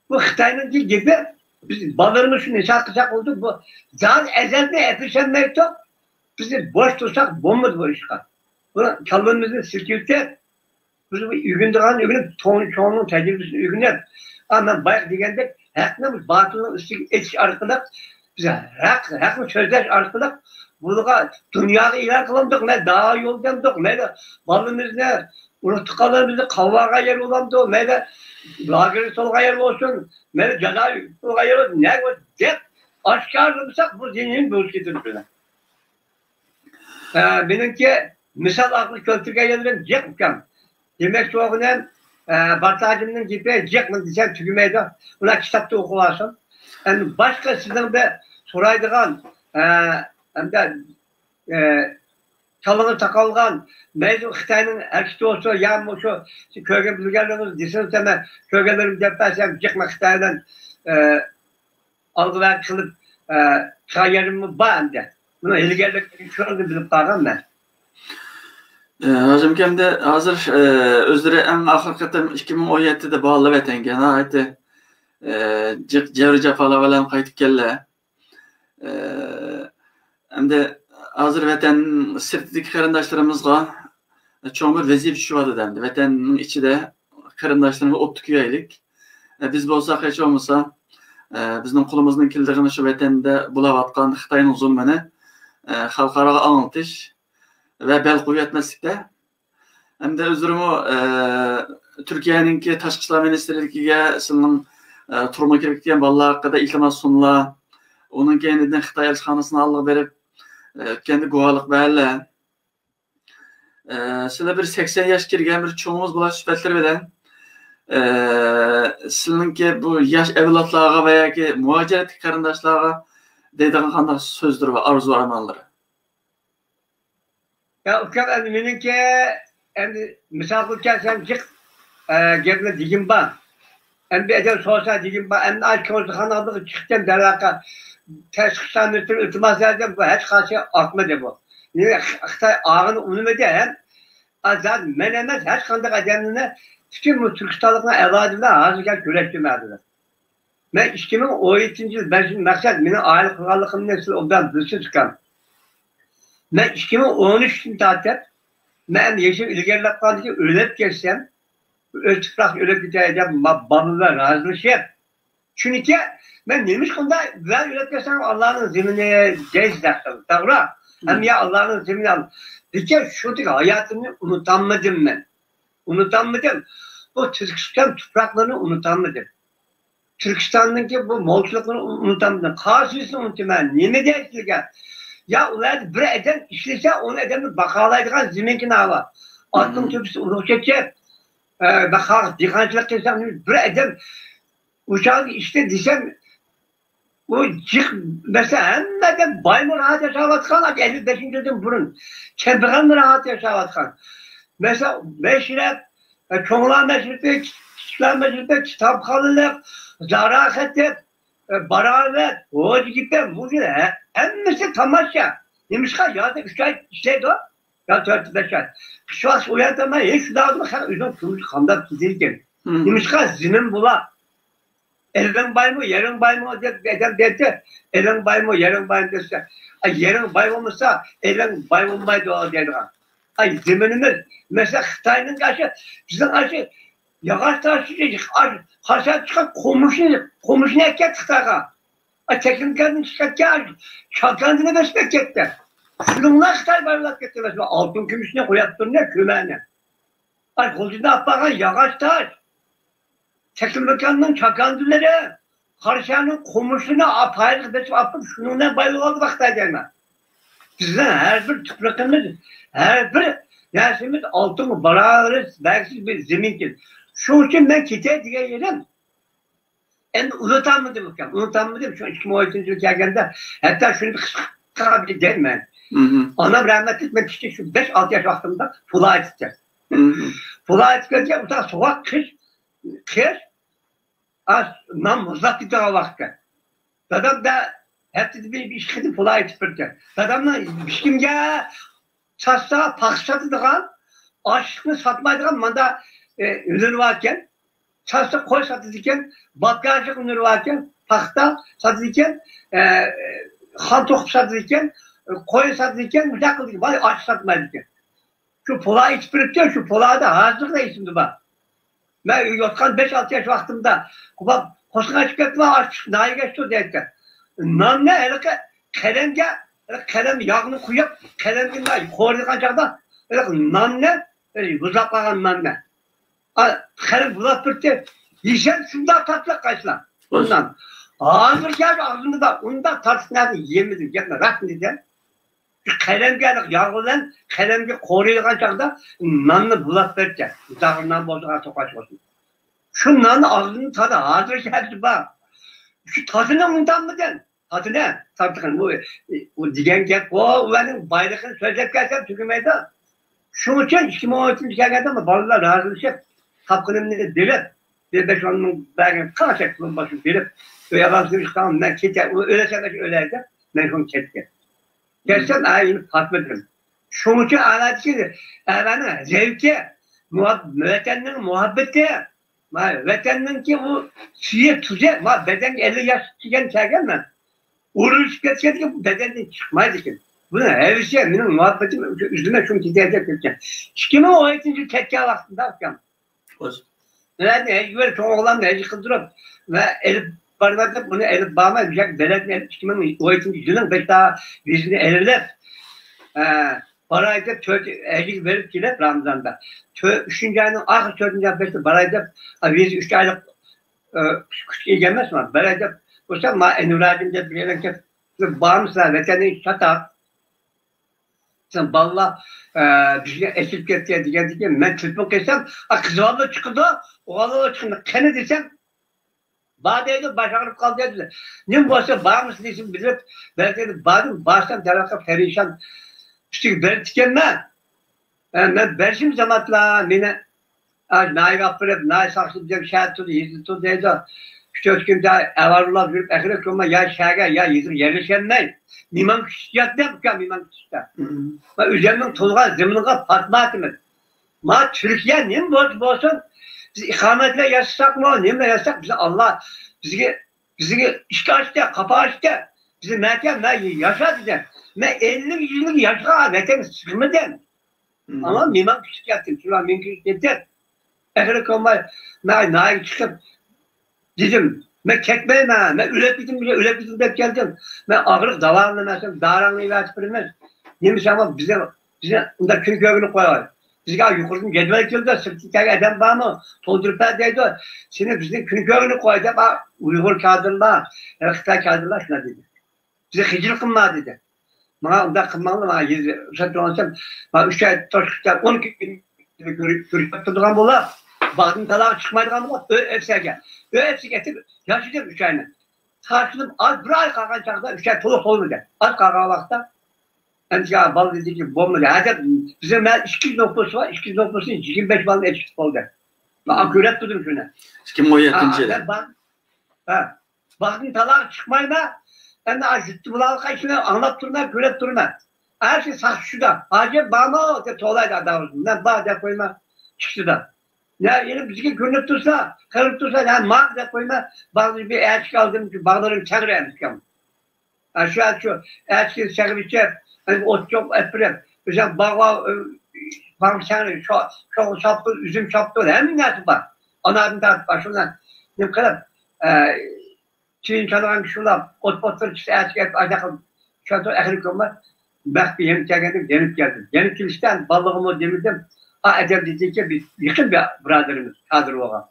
Bu Xitay'ın gibi biz ballarımız şunu çak oldu. Bu zaten ezelde efişenmek yok. Bizi boş tutsak bomba bu işgal. Bu kalbimizin sirkülte bizi ügündüğün ürünün çoğunun tecrübesini ügünler. Ama ben bayağı degende hakkında batılın üstü etiş arkalık bize hakkı sözler arkalık burada dünyada ilan kılamdık ne daha yol demdik ne de balımız ne unuttukalarımızı kavvağa yer olamdı ne de lageri solga yer olsun ne de ceza solga yer olsun ne de hep aşkarlamışsak bu zihnin bölüş getirdiler. Benimki misal aklı kültürge gelirim cekkem. Demek çoğunun Bartacım'ın gibi cekmen diyeceğim tükümeydi. Buna kitapta okuvarsın. Yani başka sizden de soraydığın hem de çalını takılgan mevzu Xitay'ın erkekti olsa ya bu şu köyge bilgileriniz desiniz hemen köygelerimi depersem cekme Xitay'dan algılar kılıp çayarımı bağımda. Buna ilgilerlik şunu bilip kaldım ben. Hocam hem de hazır özleri en ahirkatem 2017'de bağlı vetenge nahayeti cevrice falan kayıtıp kelle hem de hazır veten sirtideki karındaşlarımızga çoğun bir vezif şu adı dendi. Vetenin içi de karındaşlarımız ottuk üyelik. Biz bolsak hiç olmasa bizning kulumuzun kildigini şu vetende bulavatkan Xitay'ın zulmini halkara anlatış ve bel kuvvetmeslikte hem de özürümü Türkiye'ninki Tashqi ishlar ministrligiga sizning turma kirib ketgan bolalar haqida iltimos sundilar. Onun kendinden Xitay elçixanasına alıq verib kendi guvalık verler. Sizler bir 80 yaş kirgen bir çoğumuz bulaş sübetleri bilen sizin bu yaş evlatlarına veya ki muhaciret karındaşlarına deydiğin qanday sözdür ve arzu armanları. Ya uçak menimki endi misal qilsam jiq gapni digim bor. Endi agar so'rasa digim bor. Endi aytganxonadan chiqgan daraqa tashqishdan iltimos etdim bu hech qancha ortmadi bu. Xitoy og'ini unimadi ham azad men emas hech qanday odamni bütün bu Türkistanlıkla evladımda hazırken güreştirmediler. Ben 2017 yıl ben maksat benim aile krallığım nesli ondan dışı çıkan. Ben 2013 yılında ben yaşım ilgililikten ölüp geçsem ölçüprak ölüp gideceğim babamla razılaşıp. Çünkü ben demiş konuda ben ölüp geçsem Allah'ın zemine gezdirdim. Doğru. Hem ya Allah'ın zemine bir kere şu hayatımı unutamadım ben. Unutamadım. Bu Türkistan topraklarını unutamadım. Türkistan'daki bu molçuluklarını unutamadım. Karşısını unutamadım. Niye dersin ki? Ya ular bir eden işlese onu edemini bakalaydıgan ziminkini hava. Altın tüpüsü uluq çekecek. Bakar, dikancılık desem bir eden uçağı işte desem o cık mesela hemmeden baymur rahat yaşavatkan 55. yıldan burun. Çembeğen rahat yaşavatkan. Mesela meşrep çoğulan meşrepte, küçükler meşrepte, kitaphanılık, zarafetlik, baravet, o gibi bu gibi hepsi tamaşa. Demiş ki ya da 3 ay işleydi o. Ya 4-5 ay. Şu an uyandırma hiç dağıtma sen üzüm kılıç kandak gidilken. Demiş ki zinin bula. Elin bay mı, yarın bay mı dedi. Elin bay mı, yarın bay mı dese. Yarın bay olmasa elin bay olmaydı o dedi. Zeminimiz mesela Xitay'ın karşı bizim karşı yağış taşıyacak karşı çıkan komşunu eket Xitay'a. Tekniklerini çıkarken çakandını besmek etti. Şununla Xitay bayılat etti mesela altın gümüşüne koyattın ne kümeğine. Kolcunda atlayan yağış taş. Tekniklerinin çakandıları karşının komşuna apaylık besmek atıp şununla bayılat vakta gelme. Bizden her bir toprakımız, her bir yaşımız altın, barağırız, belki bir zeminkin. Şu için ben kitap diye yedim. Unutanmadım. Şu 2013 yıl geldiğinde hatta şunu kısa bir derim ben. Anam rahmetli ben işte şu 5-6 yaş vaktinde pula edeceğim. Pula edeceğim, utan soğuk kış, nam uzak gidiyor vakti. Dadam da hepsi bir işkidi pula edeceğim. Dadamla işkimge çatsa, paksatıdığan, aşkını satmaydıgan manda ürün varken, çatsa koy satıdığın, batkacık ürün varken, pakta satıdığın, kan tokup satıdığın, koy satıdığın, bir dakika vay aç satmaydıgan. Şu pula içpiripken, şu pula da hazırlıkla isimdi bak. Ben yotkan 5-6 yaş vaktimde, koşuna çıkıp aç, nahi geçti o deyken. Nam ne, kelemge, kelem yağını koyup, kelemden koyduğun çağda, nam ne, buzaklanan nam ne. Kelem bulak birti, yiysen şunda tatlı kaçlar. Ondan. Ağzır geldi ağzında, onda tartışmadı, yemedim, yapma, rakın dedi. Kelemge yağılan, kelemge koyduğun çağda, namını bulak birti. Uzağından bozuğa tokaç olsun. Şu nanın ağzının tadı hazır geldi bak. Şu tadını ondan mı den? Tadı ne? Tadı bu diyen gel, o benim bayrağını söyleyip gelsem tükümeydi. Şunun için 2013 geldi ama balılar razılaşıp, kapkınımını delip, bir 5-10'un belki kaçak bunun başı delip, yabancı tamam ben kete, öyle şeyler öyleydi, ben şunu kettim. Gelsem ayını patladım. Şunun için anladı ki, efendim zevki, müveteninin muhabbeti, vatanın ki bu suya tuze, beden 50 yaş çıkan çekerme. Uğruş geçken ki bu bedenden çıkmaydı ki. Bunu her şey, benim muhabbetim, üzülme şunu gidecek geçken. 2017 tekke vaktinde okuyam. Yani böyle çok oğlan da eci kıldırıp ve elip barınatıp bunu elip bağmayacak. Devletin 2017 yılın 5 daha yüzünü elirler. Barayda ecik verip gelip Ramazan'da. 3. ayının ahır 4. ayında barayda 3 aylık küçük gelmez mi? Böyle olsa ma enüradimde bir yere ki bağımsızlar veteni şatak. Sen balla bir esip getiriyor diye ben telefon kesem kızıvalı çıktı oğlanla çıktı kene desem badeydi başarıp kaldı dediler. Ne varsa bağımsız isim bilip belki bağım baştan tarafta perişan işte ben tükenme. Ben berşim zamanla mene naik yapıp naik saksı diye şahit tutu yüzü tutu dedi. İşte üç gün daha evarlar verip ehire koma ya şaga ya yüzü yerleşenmeyin. Mimam kişiyat ne bu mimam kişiyat. Ve üzerinden tolga zeminine patma etmez. Ma Türkiye ne mi olsun? Biz ikametle yaşasak mı? Ne mi yaşasak? Bize Allah bizi işgal açtı, kapı açtı. Bizi merkezden yaşa dedi. Ben 50 yıllık yaşa vatan sıkılmadım. Ama mimam kişiyattım. Şuan mimam kişiyattım. Ehire koma naik çıkıp dedim. Ben ketmeyim ha. Ben üretmedim de geldim. Ben ağırlık davarlamazsam, dağranlığı vertipirmez. Neymiş ama bize onda kül kökünü koyar. Biz yukarıdan cedvel kıldı, sırtı eden var mı? Toldurup dedi. Şimdi bizim kül kökünü koydu. Uygur kadınlar, Kıtay kadınlar şuna dedi. Bize hicil kılma dedi. Bana onda kılmalı bana yüzde olansam. Bana 3 ay toşkuşlar, 12 gün görüşmek tuttuğum bola. Bağdın talağı çıkmaydıgan bola. Hepsi getirip yaşayacak 3 ayını. Tartıştım az bir ay kalkan çağda 3 ay toluk olmayacak. Az kalkan vakta. Yani ya bal dedi ki bomba. Hadi bizim 200 noktosu var. 200 noktosu 25 balın eksik oldu. Ben aküret tuttum şuna. Kim o yakıncı? Bağdın talağı çıkmayma. Ben de acıttı bulalım kaçını anlattırma, göret durma. Her şey sakşıda. Hacı bağma o tolaydı adamımızın. Ben bağda koyma çıktı da. Ya yine bizi görünüp dursa, kırıp dursa, yani mağaza koyma, bazı bir elçi aldım ki bağlarım çağır yapmışım. Şu elçi çağır içer, hani ot çok epirem. Mesela bağ çağır, şu şaptı, üzüm şaptı, hemen nasıl var. Anadın da başından, ne kadar, Çin çalan şular, ot potları çıktı, elçi gelip acakım, şu anda ehli var. Ben bir yemek geldim, yenip geldim. Yenip kilisten balığımı demirdim. Edem dedi ki biz yakın bir braderimiz Kadir Oğa.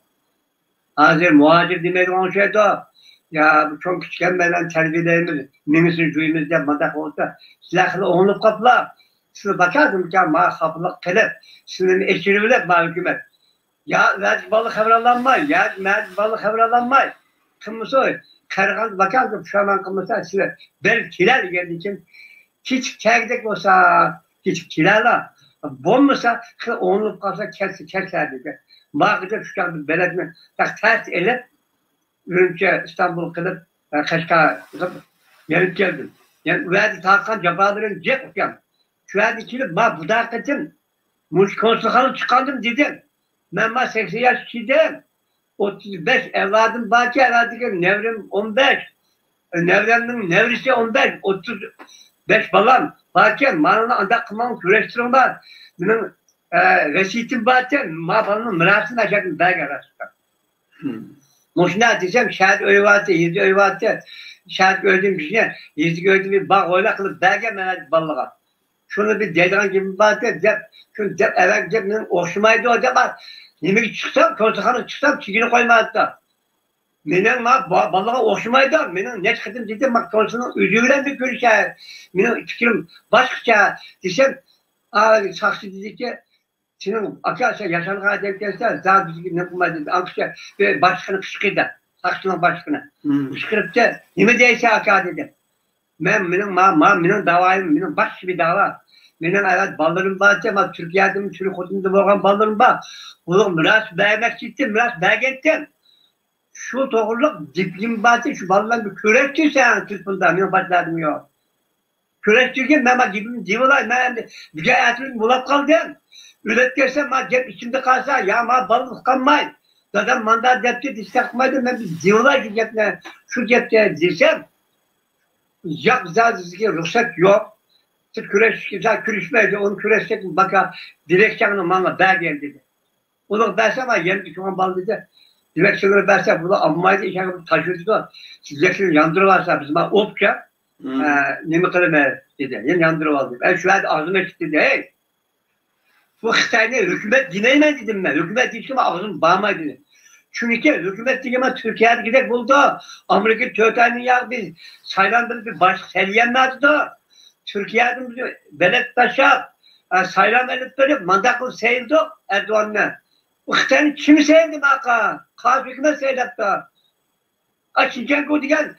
Hazır muhacir demedim onun şeyde o. Ya bu çok küçükken benden terbiyelerimiz, nemisin cüyümüzde madak olsa silahlı onluk kapla. Şimdi bakardım ki ma kapılık kılıp, şimdi eşini bile ma hükümet. Ya verdik balık havralanmay, ya verdik balık havralanmay. Kımısı o. Karıkan bakardım şu an kımısı size. Ben kilal geldiği için hiç kerdek olsa, hiç kilala. Bombasa onluk kalsa keser dedi. Mağaza çıkan bir belediye ters elip önce İstanbul kılıp Kaşka kılıp gelip geldim. Yani verdi Tarkan Cabbar'ın cep okuyam. Şu verdi kilip bu da kaçın. Konsulhalı çıkandım dedim. Ben 80 yaş dedim. 35 evladım baki evladım nevrim 15. Nevremin nevrisi 15. 35 balam. Bakken manana anda kımam küreştirim var. Benim resitim bakken mabalının mırasını açadım belge arasında. Moşuna diyeceğim şahit öyvatı, yüzü öyvatı. Şahit gördüğüm kişiye yüzü gördüğüm bir bağ öyle kılıp belge menet balığa. Şunu bir dediğin gibi bakken şunu evvel benim hoşumaydı o da yemek çıksam, konuşkanı çıksam çikini koymazdı da. Benim balığa hoşumaydı. Benim ne çıktım dedim bak konuşkanın üzüğüyle bir görüşe. Benim fikrim başka desem saksı dedi ki senin arkadaşlar yaşanığa denk gelse daha düzgün ne bulmaz dedi. Arkadaşlar ve başkanı kışkırdı. Saksının başkanı. Kışkırıp da ne değilse arkadaşlar dedi. Benim davayım, benim baş bir dava. Benim evet ballarım var ama Türkiye'de Türk hodunda olan ballarım var. Bunu biraz beğenmek istedim, biraz beğendim. Şu doğruluk diplim batı şu ballarım bir kürekçi sen Türk'ünde benim başladım yok. Kürekçiyken ben gibim diyorlar ben bir hayatımın bulap kaldım. Üretkersem cep içimde kalsa ya balık kalmayın. Zaten mandat cepte distakmaydım ben diyorlar ki cepte şu cepte desem yok zaten ruhsat yok. Siz küreşmeydi onu küreşecek baka direksiyonu manla belge dedi. Onu versem yeni şu an bal dedi. Direksiyonu versem burada ammaydı işe taşıyordu. Direksiyonu yandırırlarsa bizim opça ne mi kadar dedi. Yani yandırırlar. Ben şu an ağzıma çıktı dedi. Hey! Bu Xitay'da hükümet dinleyemez dedim ben. Hükümet hiç kimi ağzını bağırmaydı dedi. Çünkü hükümet diyemez Türkiye'ye gidek buldu. Amerika Türkiye'nin ya biz saylandığı bir baş selyenlerdi. Türkiye'nin beled taşa saylan elitleri mandaklı seyildi Erdoğan'la. Uxtan kim seyildi baka? Kaz hükümet seyletti. Çinçenko diyen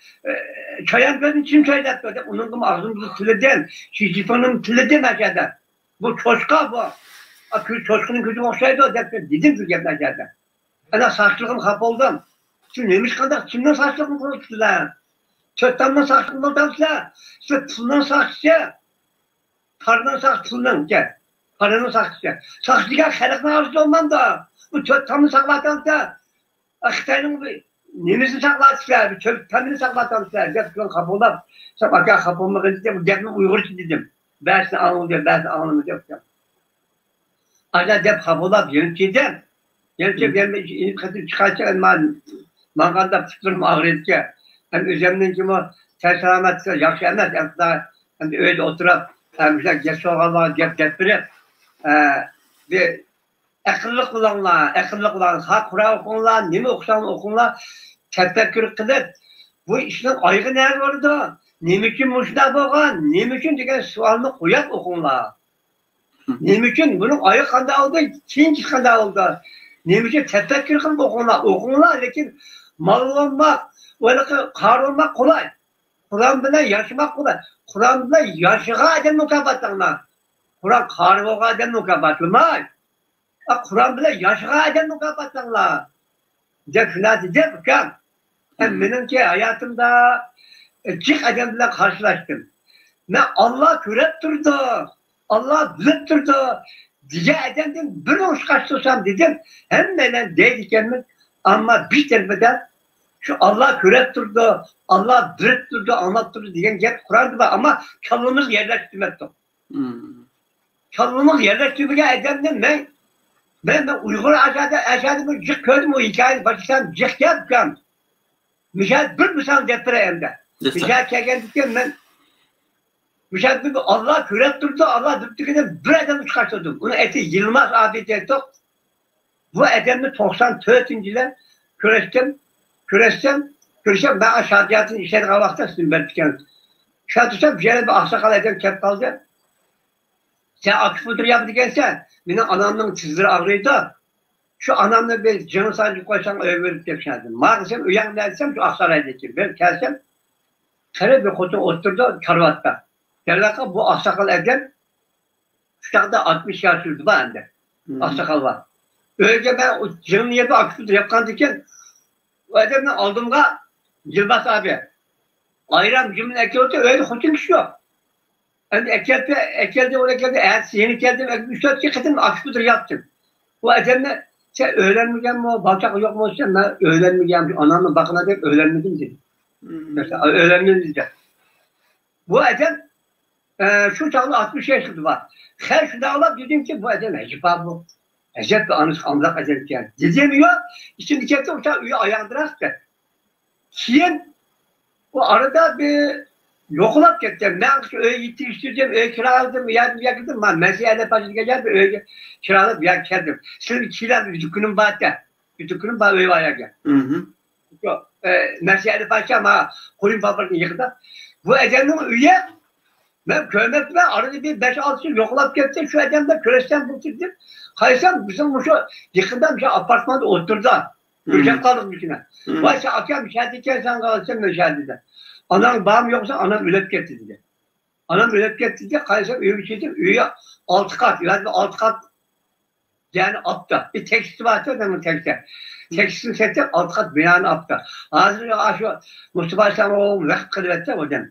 Çayanköy'ün kim seyletti? Onun gibi ağzımızı tüleden, Şizifon'un tüleden aşağıda. Bu çoşka bu. Çoşkunun gücü olsaydı dedim Türkiye'den aşağıda. Ana saçlığım kap oldum. Şimdi neymiş kadar kimden saçlığım konuştular? Çöpten saçlığım konuştular. İşte puldan saçlı. Pardan saçlı puldan gel. Paranın saçlı. Saçlıya xalqın arzusu olmam da. Bu çöpten saklatansa da. Akıtayının nemizini saklatmışlar. Çöpten saklatansa. Çöpten kap oldum. Sabahka kap olmak istedim. Bu demin Uygur için dedim. Belki anılıyor, belki anılmayacak. Acaba dep kap oldum. Yöneteceğim. Yani ben kadın çıkarken mağanda çıktım ağrıydı. Hem üzerinden kim o terselamet yakşı emez. Hem öyle oturup hem geç oğlanlar gepirip bir akıllı kullanlar, hak kura okunlar, nemi okusan okunlar, tefekkür kılıp bu işin aygı ne vardı? Nem için muşda boğan, nem için diyen sualını koyup okunlar. Nem için bunun ayı kanda oldu, kinci kanda oldu. Neymişe tefekkür kılıp okunlar, lakin mal olmak, kar olmak kolay. Kur'an bile yaşamak kolay. Kur'an bile yaşığa adam mukabatlanlar. Kur'an kar olma adam mukabatlanmaz. Kur'an bile yaşığa adam mukabatlanlar. Şuna diyecek ki, benimki hayatımda cik adam bile karşılaştım. Ne Allah küret durdu, Allah bilip durdu. Diye edemdim, bir hoş kaçtırsam dedim. Hem benden dediklerimi ama bir termeden şu Allah küret durdu, Allah biret durdu, anlattırdı diyen hep Kur'an'da var ama çalımız yerleştirmekti. Çalımız yerleştirmeye edemdim ben Uygur aşağıda bir cık gördüm o hikayeyi başlasam cık yapacağım. Müşahit bir misal getireyim de. Müşahit çekendikten ben Müşahit Allah küret durdu, Allah dürttükten bir adam çıkarttırdım. Bunu eti Yılmaz abi dedik. Bu adamı 94 yılında küreştim. Ben aşağıdiyatın işleri kavakta sizin ben tükendim. Şadırsam bir yere bir aksakal adam kep kaldı. Sen akıfıdır yaptı gelsen, benim anamın çizleri ağrıydı. Şu anamla bir canı sadece koysam öyle yapışardım. Maalesef uyan dersem şu Aksaray'daki. Ben kelsem, kere bir kutu oturdu karvatta. Derlaka bu aksakal adam, şu anda 60 yaş sürdü bende. Aksakal var. Öyle ben o canın yedi akıfıdır yapkandıkken, o adamdan aldığımda Yılmaz abi, ayran cümle ekliyordu, öyle kutu kişi yok. Yani ekelde oraya geldi, eğer yeni geldim, 3-4 kez akıfıdır yaptım. Bu adamla, sen öğrenmeyeceğim mi o, balçak yok mu olsun, ben öğrenmeyeceğim, anamla bakına deyip öğrenmedim dedim. Mesela öğrenmedim dedim. Bu adam, şu çağda 60 yaşında var. Her şu dağlar dedim ki bu adam Ecep abi bu. Ecep bir anış amlak Ecep yani. Diyemiyor, içinde çekti uçağı üye ayağındıraktı. Kim? O arada bir yokulap gideceğim. Ben öyle yetiştireceğim, öyle kiraladım, yardım yakındım. Ben mesleğe başına geldim, öyle kiraladım, yakındım. Şimdi kiraladım, dükkanım battı. Dükkanım battı, öyle ayağa gel. Mesleğe başına ama koyun fabrikini yıkıda. Bu adamın üye, ben köymetme arada bir 5-6 yıl yokulap gittim. Şu adamda küresten buluştum. Kaysam bizim bu şu yakında bir şey apartmanda oturdu. Ücret kaldım içine. Varsa akşam müşahedeyken sen kalırsın müşahedede. Anam bağım yoksa anam ülep getirdi. Anam ülep getirdi. Kaysam üye bir şeydim. Üye 6 kat. Yani 6 kat yani apta. Bir teksti varsa adamın teksti. Tekstin seti 6 kat binanın apta. Ağzını şu Mustafa Samoğlu'nun vakit kılıvetse o adam.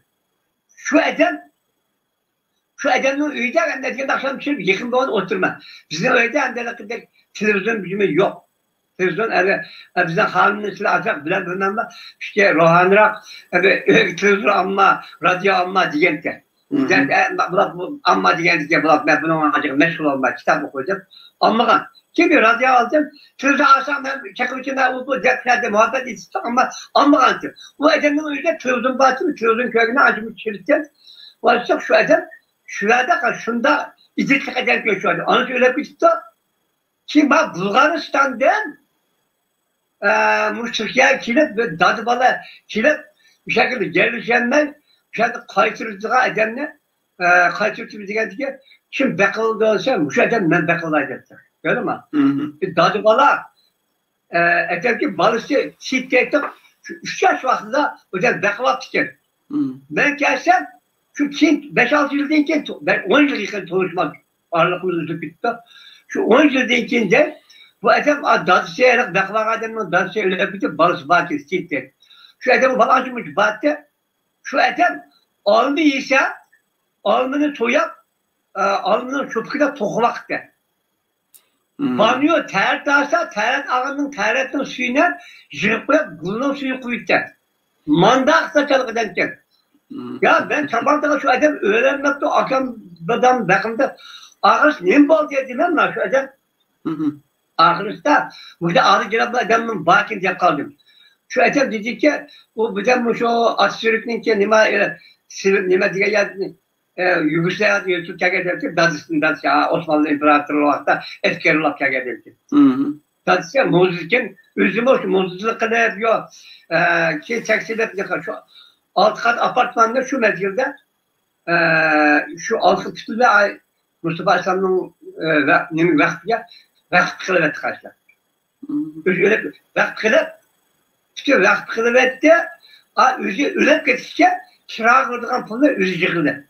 Şu adamın üyede hem de akşam çıkıp yakın boğaz oturma. Bizim öyle de televizyon bilimi yok. Televizyon bizden halinin içine acak bilen bilmem de işte rohanırak televizyon amma, radyo amma diyen de. Amma diyen de ben bunun acık meşgul olmak, kitap okuyacağım. Amma kan. Kimi radyo aldım, televizyon alsam ben çakım içinde bu deprede muhabbet ettim amma kan. Bu adamın üyede televizyon batı, televizyon köyüne acımış çiritten. Varsa şu adam şurada şunda İdris kadar geçiyordu. Onu öyle bir tuttu. Ki bak Bulgaristan'dan bu Türkiye'ye kilip ve dadı bala kilip bir şekilde gelişenmen bir şekilde kayıtırıcığa adamne kayıtırıcı diyen ki kim bekıldı olsa bu şeyden ben bekılacaktım. Gördün mü? Dadı bala etem ki balısı şiddetle 3 yaş vaxtında özel bekılat diken. Ben gelsem şu 5-6 yıldayken ben 10 yıl yıkın çalışmak ağırlıkımızı bitti. Şu 10 yıldayken de bu adam dadısı yarak bekılat adamın dadısı öyle bitti balısı batı şiddet. Şu adamı falan açmış battı. Şu adam alnı yiyse alnını soyup alnının çöpküde toklaktı. Banyo ter dağsa ter ağının teretin suyuna jırıp koyup gulun suyu koyup mandak saçalık ederken. Ya ben çabantıda şu adam öğrenmekte akamdan bakımda ağız neyim bol diye demem mi şu adam? Ağızda burada ağrı girablı adamın bakın diye kaldım. Şu adam dedi ki bu adam şu Atatürk'ün ki nima diye yazdı. Yugoslavya diye Türkiye'ye geldi. Dadısından Osmanlı İmparatorluğu vakti etkerlap geldi. Dadısından Muzik'in üzümü olsun muzikini yapıyor. Ki çeksilip yıkar. Şu alt kat apartmanda şu mezgilde şu altı tütülü ay Mustafa Aleyhisselam'ın vakti kılıvet kaçlar. Öyle vakti kılıvet işte vakti kıluvette üzü ülep geçişe çırağı kırdıgan pulda üzü yıkıldı.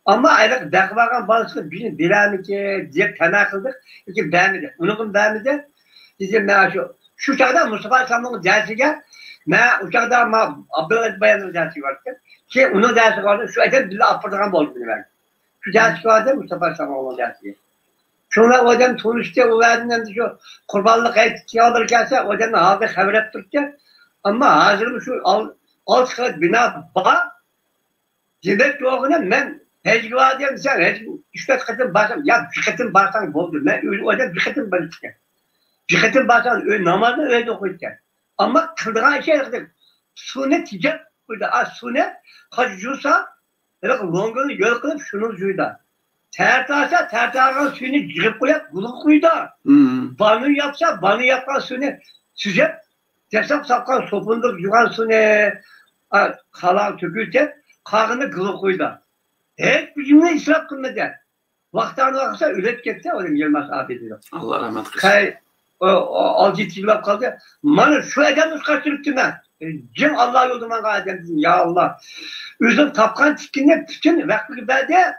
Ama ayrıca dakvagan balısı bizim bilemedi diye temel kıldık. İki beğenmedi. Onun beğenmedi. Bizim şu çağda Mustafa Aleyhisselam'ın dersiyle uçakta Abdülhamid Bayan'ın dersi vardı. Ki onun dersi vardı. Şu adam bile apırdıgan oldu beni verdi. Şu dersi vardı Mustafa Aleyhisselam'ın dersi. Sonra o adam Tunus'ta o verdiğinden şu kurbanlık etki alırkense o adam halde haber ettirdi. Ama hazır şu alt kılık bina bağ demek doğuna ben Hecva diyeyim sen, 3-4 katın basan, ya bir katın basan oldu. Ben o adam bir katın basan. Bir katın basan, namazını öyle okuyacak. Ama kıldığın şey yaptık. Sune ticap koydu. Sune kaçıcıysa, longunu yol kılıp şunu zuyda. Tertağsa, tertağın suyunu girip koyup, buluk koydu. Banı yapsa, banı yapan suyunu süzep, desap sapkan sopundur, yugan suyunu kalan tükürtep, kağını kılıp koydu. Hep bir cümle israf kılmadı. Vaktan vaksa üret gitti, onun Yılmaz abi diyor. Allah rahmet kılsın. Altı yıllar kaldı. Bana şu adamı kaçırıktı ben. Cem Allah yoluma adam dedim. Ya Allah. Üzüm tapkan tikinde bütün vakti belde.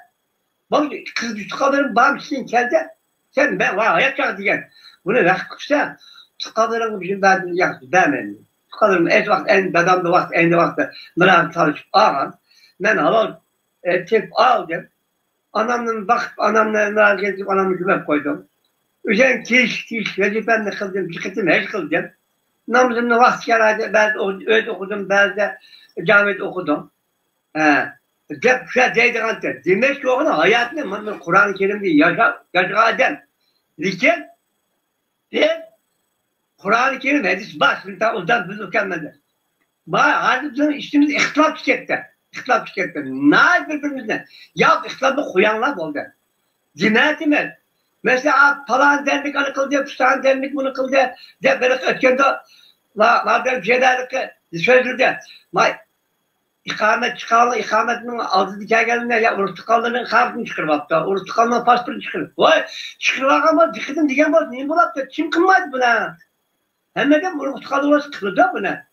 Bak kız düştü kalırım bağımsızın kelde. Sen ben var ayak çağı diyen. Bunu vakti kısa. Tıkalırım bizim ben yaktı. Ben tıkalırım en vakti en dadamda vakti en vakti. Mıram çalışıp ağam. Ben halal tep aldım. Anamın bak anamla gezip anamı küme koydum. Üzen tiş vazifemle kıldım, çıkıtım hiç kıldım. Namazımda vakti yaraydı, ben öyle okudum, ben de camide okudum. Şu deydi antep. Demek ki oğlum hayatını Kur'an-ı Kerim'de yaşa adam. Lakin Kur'an-ı Kerim hadis var, ondan biz mükemmelde. Artık bizim işimiz ihtilaf tüketti. İhtilaf tüketti. Ne birbirimizle? Ya ihtilafı koyanlar oldu. Cinaat mi? Mesela falan dernek onu kıldı, pustan dernek bunu kıldı. De böyle ötkende vardır şeylerlik sözlüde. İkamet çıkarlı, ikametinin altı diker geldiğinde ya Urtukallı'nın kartını çıkarmaktı. Urtukallı'nın pasportu çıkarmaktı. Vay çıkarmak ama dikkatim diken var. Neyin bulaktı? Kim kılmadı buna? Hemen de Urtukallı orası kıldı buna.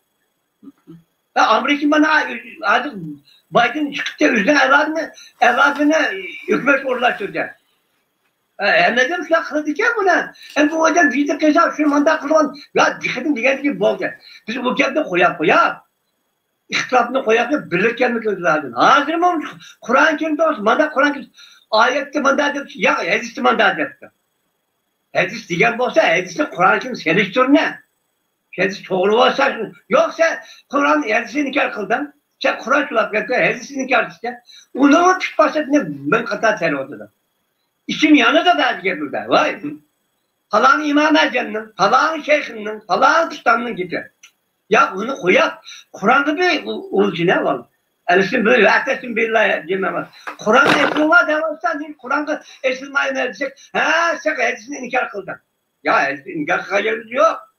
Amerika bana artık Biden çıktı üzerine evladını hükümet uğurlaştırdı. Hemen şu kıldı ki buna. Hem bu adam bir de keza şu mandat kılan ya dikkatim diken gibi boldu. Biz bu kağıtta koyap. İhtilafını koyup birlikten mi gözlerden? Hazır mı olmuş? Kur'an-ı Kerim'de olsun. Mandat Kur'an-ı Kerim. Ayette mandat yaptı. Ya hadiste mandat yaptı. Hadis diyen olsa hadiste Kur'an-ı Kerim seliştir ne? Hadis doğru olsa yoksa Kur'an hadisini inkar kıldın. Sen Kur'an çulap yaptı. Hadisini inkar işte. Onun çıkması ne? Ben kata ter oldu da. İşin yanı da belki burada. Vay. Falan İmam Ercan'ın, falan şeyhinin, falan kıstanının gibi. Ya bunu koyap, Kur'an'da bir orijinal var. Elisin böyle, ateşin billahi demem. Kur'an'da esnullah devamlısan değil, Kur'an'da esnullah edecek. Sen hadisini inkar kıldın. Ya hadisini inkar kıldın yok.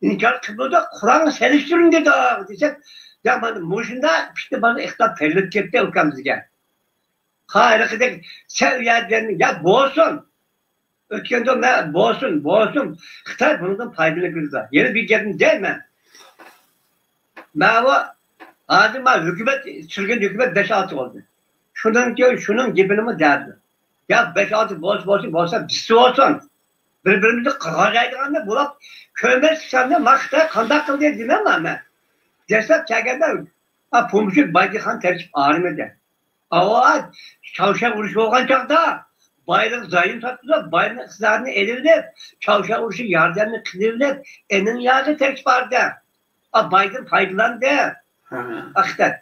inkar kılmadı. Kur'an'ı seliştirin dedi. Desek, ya bana muşunda işte bana ihtilaf terlik kepte ülkemizge. Hayır kadar sev yerlerini ya boğsun. Ötkende ne boğsun. Xitay bundan faydalı kıldı. Yeni bir gelin değil mi? Mava adım var hükümet çılgın hükümet 5-6 oldu. Şunun gibini mi derdi? Ya 5-6 bolsa birisi olsun. Birbirimizi kıracağız bulak kömür sıçandı makta kandak kıldı demem ama. Destek çekerde pomuşu Baydıkan tercih ağrımede. Ama çavuşa vuruş olgan çakta bayrak zayıf sattılar. Bayrak kızlarını elirler. Çavuşa vuruşu yardımını kılırlar. Enin yağı tercih vardı. Biden faydalandı. Aktar.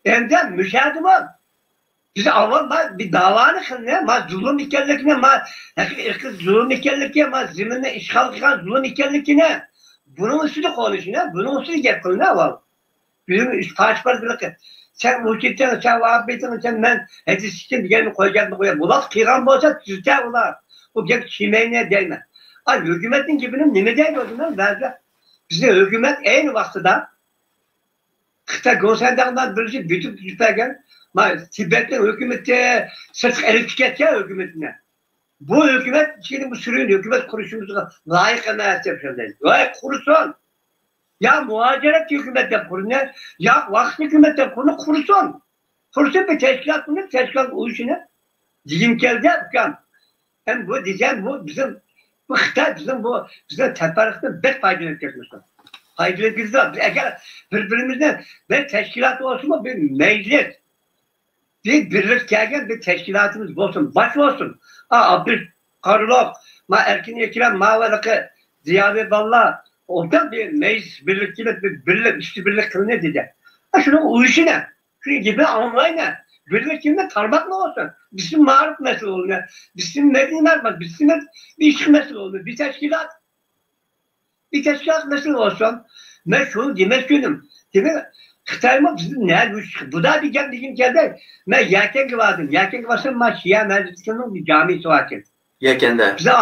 Hem de müşahede var. Bize avval bir davanı kılıyor. Ma zulüm ikerlikine, zulüm ikerlikine, zeminle işgal kılan zulüm ikerlikine. Bunun usulü konuşuyor. Bunun usulü yapılıyor avval. Bizim parçalar bile sen uçitten, sen vahbetin, sen ben hedisisten bir gelin koyacağını koyar. Bulak kıygan olsa tüzler olar. O gel çimeğine değme. Hükümetin gibinin ne değil o zaman bence. Bize hükümet en vaxtıda Xitay Gonsendağ'dan birisi bütün tüzlerken Tibet'in hükümeti sırf elektriketken hükümetine. Bu hükümet, şimdi bu sürüyün hükümet kuruşumuza layık emanet yapıyorlar. Layık kurusun. Ya muhaciret hükümetten kurun ne? Ya vakti hükümetten kursun. Kursun bir teşkilat bunu, teşkilat uyuşunu. Diyim geldi yapacağım. Hem bu diyeceğim bu bizim bu Xitay bizim teferruattan bet faydalanıp yapmışlar. Faydalanıp güzel. Eğer birbirimizden bir teşkilat olsun mu bir meclis. Bir birlik gelgen bir teşkilatımız olsun. Baş olsun. Bir Karlok, Erkin Ekrem, Mavalakı, Ziyavi Balla, ondan bir meclis birlikçilik, bir birlik kılını dedi. Şunun uyuşu ne? Şunun gibi anlayın ne? Birlikçiliğinde tarmak mı olsun? Bizim marif mesele oluyor. Bizim medine var. Bizim bir iş mesele oluyor. Bir teşkilat mesele olsun. Ben şunu demek günüm. Demek Xitay'ma bizim ne? Bu da bir geldi. Ben Yaken gibi vardım. Yaken gibi varsa ben Şia Meclisi'nin bir camisi varken. Yaken'de. Bize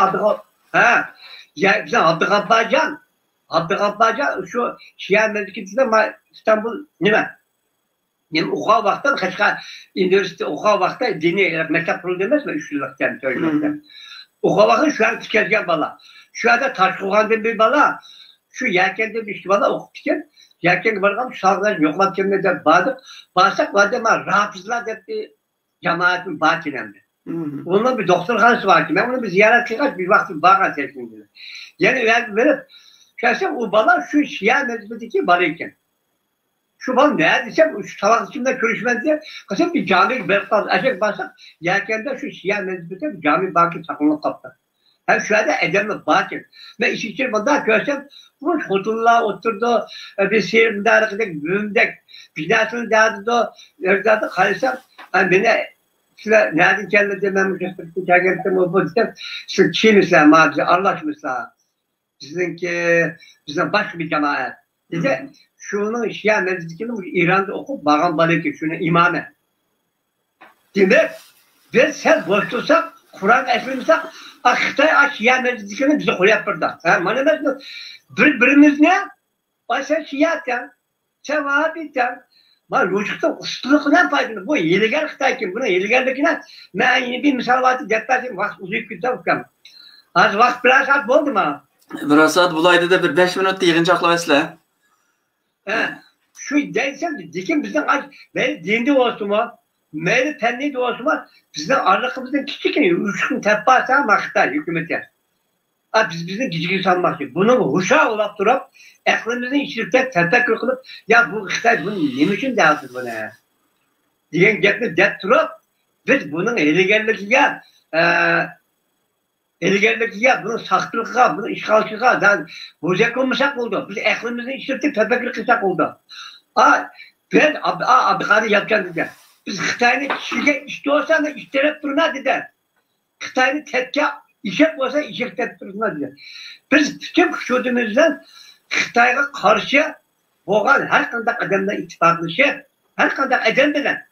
Abdülgabbarcan şu Şia Meclisi'nde İstanbul ne? Oxa vaxtdan Xaçqa üniversite oxa vaxtda dini mektep kurulu demez mi? 3 yıllıktan, 4 yıllıktan. Oxa vaxtda şu an tükezgen bala. Şu anda Taşkoğan'da bir bala. Şu Yaken'de bir bala okutken. Yaken bargam sağlar yoklap kemnede badık. Bağırsak vardı ama Rafizler de bir cemaatin batinemdi. Onunla bir doktorhanesi var ki. Ben onu bir ziyaret çıkart bir vakti bakan seçimdi. Yani verip şahsen o bala şu Şia mezbedeki balayken. Şu bal ne diyeceğim, şu salak içimde görüşmez diye. Kasım bir cami berkaz, aşık basıp, Yaken'de şu Şia mezbedeki cami baki sakınlık kaptı. Hem şu anda edemli bakir. Ve iş için bunda görsem, bu hutullah oturdu, bir sihirimde hareketi, büyümdek, binasını dağıdı, ördadı, kalesem, beni şöyle nereden kendine demem, çakentim, o bu desem, şu Çin İslam'ı, Allah İslam'ı, bizden başka bir cemaat. Dedi, şunun Şia mezbedekini İran'da okup, bağım balık şunu imame. Demek, ben sen boş dursak, Kur'an esrimizde, Xitay Şia mezbedekini bize koyup burada. Birbirimiz ne? Sen Şia'dan, sen Vahabiy'den, lojikten ustalıkından faydalı. Bu illegal Xitay kim? Buna illegaldekine ben yine bir misalvatı detaylayayım. Vakit uzayıp güzel bakıyorum. Az vakit biraz saat oldu mu? Biraz saat bulaydı da bir 5 minut yığıncakla vesile. Şu değilsem dikim bizden beni dinde olsun mu? Meyli tenliği de olsun mu? Bizden arlıkımızdan küçük üçkün tebbası Xitay hükümeti. Bizim küçük sanmak için. Bunun huşa olarak durup aklımızın içinde tefekkür kılıp ya bu Xitay bunun ne için dağıtır buna? Diyen gepini det durup biz bunun illegalliğine bunun sahtılığa, bunun işgalçılığa bozak olmasak oldu. Biz aklımızın içinde tefekkür kılsak oldu. Ben Abdülkadir yapacağım dedi. Biz Xitay'ın işte olsa da iştirip durma dedi. Xitay'ın tepki İşek olsa işek tepkirine diyor. Biz tüm şudumuzdan Xitay'a karşı boğan her kadar adamla ittifaklışı, her kadar adam bilen.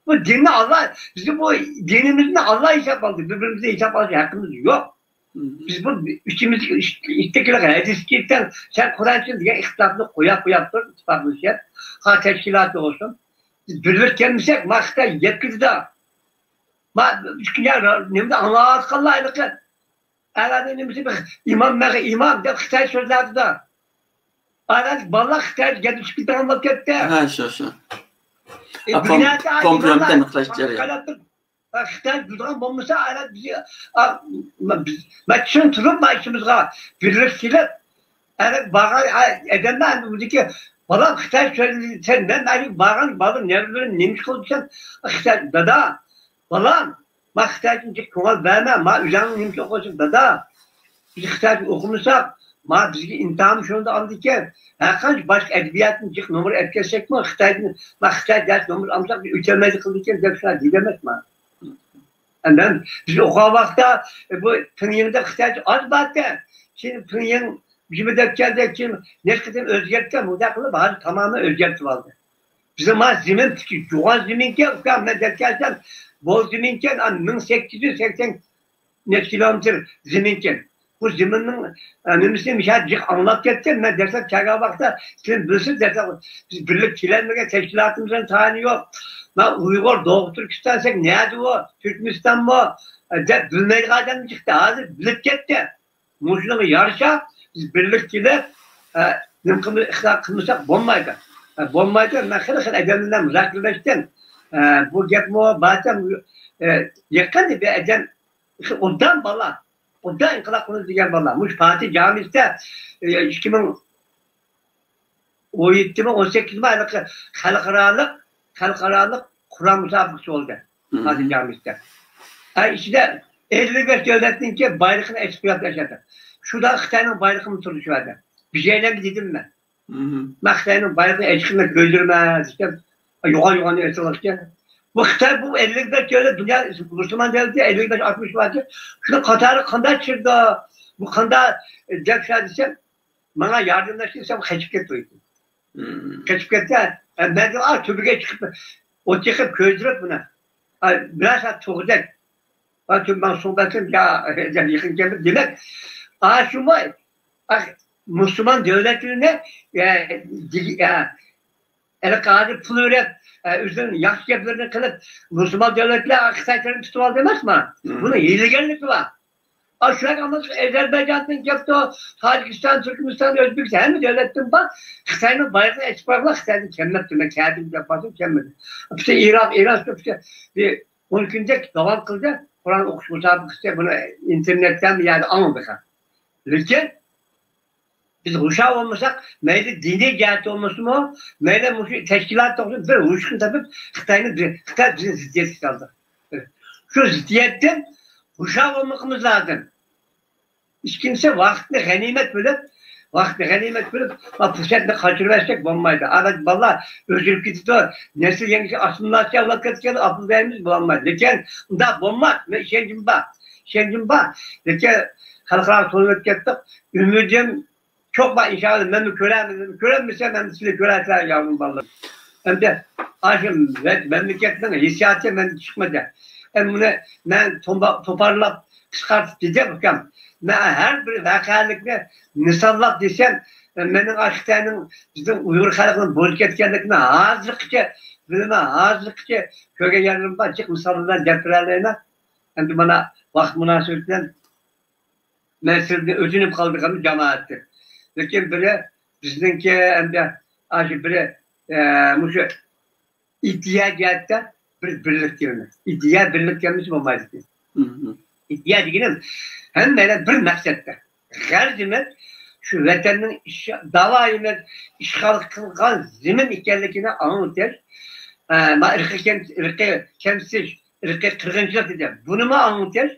Bu dinle Allah, bizim bu dinimizde Allah hesap aldı. Birbirimize hesap alacak hakkımız yok. Biz bu üçümüz ittikiler hadislikten sen Kur'an için diye ihtilafını koyap dur ittifaklaşıyor. Ha teşkilatı olsun. Biz birlikten misek makta yetkizdi. Ma üçkünya nemde Allah'a kallaylıkı. Arada nemisi bir imam de Xitay sözlerdi da. Arada vallahi Xitay gelip çıktı anlatıp Ha şu. Kompromitte mıklaşacak. Xitay durgan bolmasa arada bizi maçın turup başımızga birleştirip arada bağa edemden buradaki vallahi Xitay söyledi sen ben hani bağın nerelerin neymiş kılacağım Xitay dada vallahi ma Xitay'ın çık koval verme ma ücanın neymiş okuyacak dada biz Xitay okumuşsak ma bizge imtihan şunda aldık ki herhangi başka edebiyatın çık numara etkilesek mi Xitay'ın ma Xitay ders numara alsak bir üçemezi kıldık ki dersler diyemez mi? Ben biz o vakta bu Pınyan'da Xitay'ı az battı. Şimdi Pınyan bizim de kim ne kadar özgürlükten müdahale var tamamen özgürlük vardı. Bizim zimin ki Juan ziminken ben derken bol ziminken 1880 ne kilometre ziminken bu ziminin önümüzde müşahede anlat ettim ben dersen çağa vakta sen bilsin dersen biz birlik kilenmeye teşkilatımızın tane yok. Ben Uygur Doğu Türkistan'sak neydi o? Türkmenistan mı? Bilmeyi adam çıktı. Hazır bilip gitti. Muşluğu yarışa biz birlikçiler kılmışsak bombaydı. Bombaydı. Ben kırıkın edeminden uzaklaştım. Bu gitme bazen yakın bir edem ondan bala. Ondan inkılap konusu diyen bala. Muş Fatih Camisi'de 2017-18 aylık halkaralık Kur'an musabakası oldu. Fatih Camisi'de. İşte 55 devletin ki bayrağını ekspiyat yaşadı. Şurada Xitay'ın bayrağını tutuşu vardı. Bir şeyler dedim ben. Ben Xitay'ın bayrağını ekspiyat göldürmez. İşte yoğan etraflarken. Bu Xitay bu 55 devlet dünya Müslüman devleti 55-60 vardı. Şurada Katar'ı kanda çıktı. Bu kanda cevşa desem bana yardımlaştırsam kaçıp gitti. Kaçıp gitti. Ben de tübüge çıkıp o çıkıp köydürüp buna. Biraz çoğacak. Çünkü ben sohbetim yakın gelip demek. Şuma Müslüman devletlerine el-Kadir Flöret üzerine yakış yapılarını kılıp Müslüman devletler Akhisay'larını tutuval demez mi? Buna hilelilik var. Aşağı ama Azerbaycan'ın yaptığı Tacikistan, Türkmenistan, Özbekistan hem de devletin bak Xitay'ın bayrağını eksparla Xitay'ın kemmettirme, kâdim yapmasın kemmettirme. İşte İran işte bir 12. davam kıldı. Kur'an okuş musabıkası bunu internetten bir yerde almadık. Lakin biz uşağı olmasak meyde dini cihati olması mı? Meyde teşkilat olsun bir uşkun tabi Xitay bizi ziddiyet kaldı. Şu ziddiyetten uşağı olmamız lazım. Hiç kimse vaktini ganimet bilip fırsatını kaçırıversek bombaydı. Arada valla özürlük gitti. Nesil yengisi asımlaşı Allah katkılı akıl verimiz bulunmaydı. Lakin da bomba ve şencimba. Lakin halkara sonuç ettik. Ümidim çok var inşallah. Ben de köremmişsem ben de size köretler yavrum vallahi. Hem de aşım memleketten hissiyatı ben çıkmadı. Hem bunu ben toparlap çıkartıp diyeceğim bakalım. Ben her bir vakalıkla misallap desem benim Xitay'ın bizim Uygur halkının bölük etkenlikine hazırlıkça köye yardım var. Çık misallardan getirirlerine hem de bana vakit münasebetinden meselede özünüp kaldıklarını cemaattir. Lakin biri bizdenki hem de biri iddia geldi bir birlik gelmez. İddia birlik gelmiş olmaz. İddia diyelim hem böyle bir maksatdır. Garzimiz şu vatanın davayımız işgal kılgan zemin ikenlikine anlatır. Irkı kemsiz, ırkı kırgınçlık dedi. Bunu mu anlatır?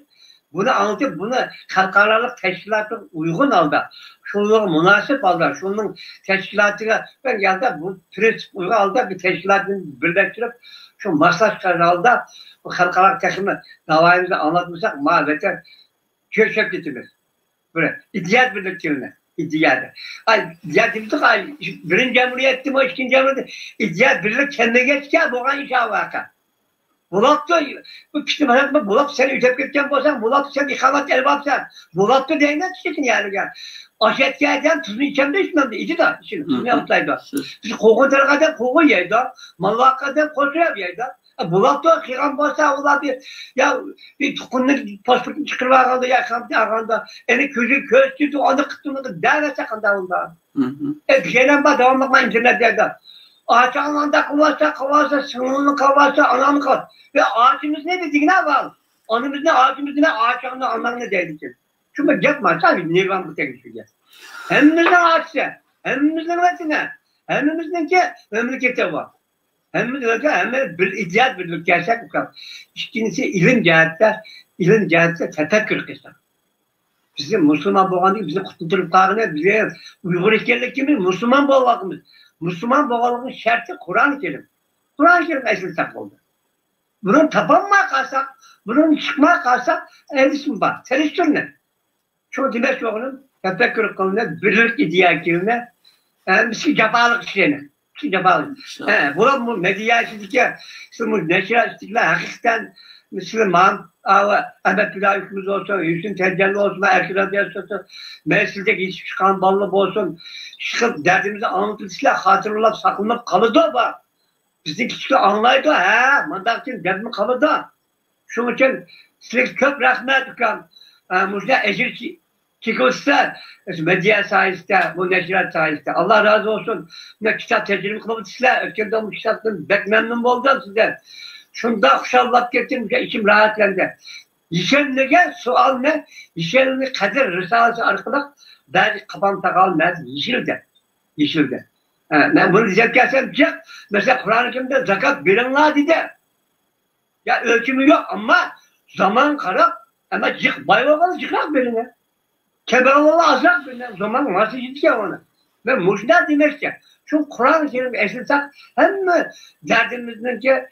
Bunu anlatıp bunu halkaralık teşkilatı uygun aldı. Şunun münasip aldı. Şunun teşkilatına ben geldi bu prensip uygun aldı. Bir teşkilatını birleştirip şu masaj aldı. Bu halkaralık teşkilatı davayımızı anlatmışsak maalesef köşek getirmez. Böyle ihtiyat birliklerine. İhtiyat. İhtiyat demiştik. Birinci cumhuriyetti mi? İkinci cumhuriyetti. İhtiyat birlik kendine geçken bu an inşallah. Bulat'ta bu kişi mesela Bulat seni ütep ketken bolsan, Bulat sen ikamet elbapsan. Bulat'ta değinen çekin yani. Aşetkerden tuzunu içemde içmem de içi de. Şimdi tuzunu yaptaydı. Biz koğun terkadan koğun yaydı. Mallakadan koşuyor yaydı. Bulat'ta kıran bolsa ola bir tukunlu paspurtun çıkırıp ağanda yakamda ağanda. Eli közü köz tütü onu kıttığını devre sakında onda. Bir şeyden bak devamlıkla internetlerde. Ağaç anında kavasa, sınırını kavasa, ananı kavasa. Ve ağaçımız ne dediğine var. Anımız ne, ağaçımız ne, ağaç anlamını değildir. Çünkü yapma, tabii nirvan bu teknik. Hemimizin ağaçı, hemimizin vatine, hemimizinki memlekete var. Hemimizinki bir icat birlik, gerçek bu kadar. İkincisi ilim cihette tefekkür kısım. Bizim Müslüman boğan değil, bizi kutluturup tağına, bize Uygur iskerlik gibi Müslüman boğalımız. Müslüman boğalımın şartı Kur'an-ı Kerim. Kur'an-ı Kerim esir sak oldu. Bunun tapanmaya kalsak, bunun çıkmaya kalsak, elismi var. Teristür ne? Şu demek ki onun tefekkür kılığına, birlik idiyakirine, bir cabalık işlerine. Bir cabalık. Bu medyasizlikle, bu neşrasizlikle hakikaten Müslüman, Ahmet Bilal'imiz olsun, Hüsnü Tezcelli olsun, Erkin Radiyası olsun, meclisteki hiç çıkan ballı olsun, çıkıp derdimizi anlatılışla hatırlayıp sakınıp kalıdı ama bizim küçükler anlaydı, mandaktın derdimi kalıdı. Şunun için size çok rahmet dükkan, mucize ecir çıkılsa, medya sayesinde, bu neşrat sayesinde. Allah razı olsun, ne kitap tecrübe kılmışlar, ötkende bu kitaptan pek memnun oldum sizden. Şunda kuşallık getirdim, içim rahatlandı. Yeşilliğe sual ne? Yeşilliğe Kadir Risalesi arkalık, belki kafam takalmaz, yeşilde. Ben bunu diyeceksem mesela Kur'an-ı Kerim'de zakat bilinla dedi. Ya ölçümü yok ama zaman karak ama bayvakalı çıkak birine. Kebevalı azak birine. Zaman nasıl gidecek ona? Ve muşna demek ki şu Kur'an-ı Kerim esirsak hem derdimizdeki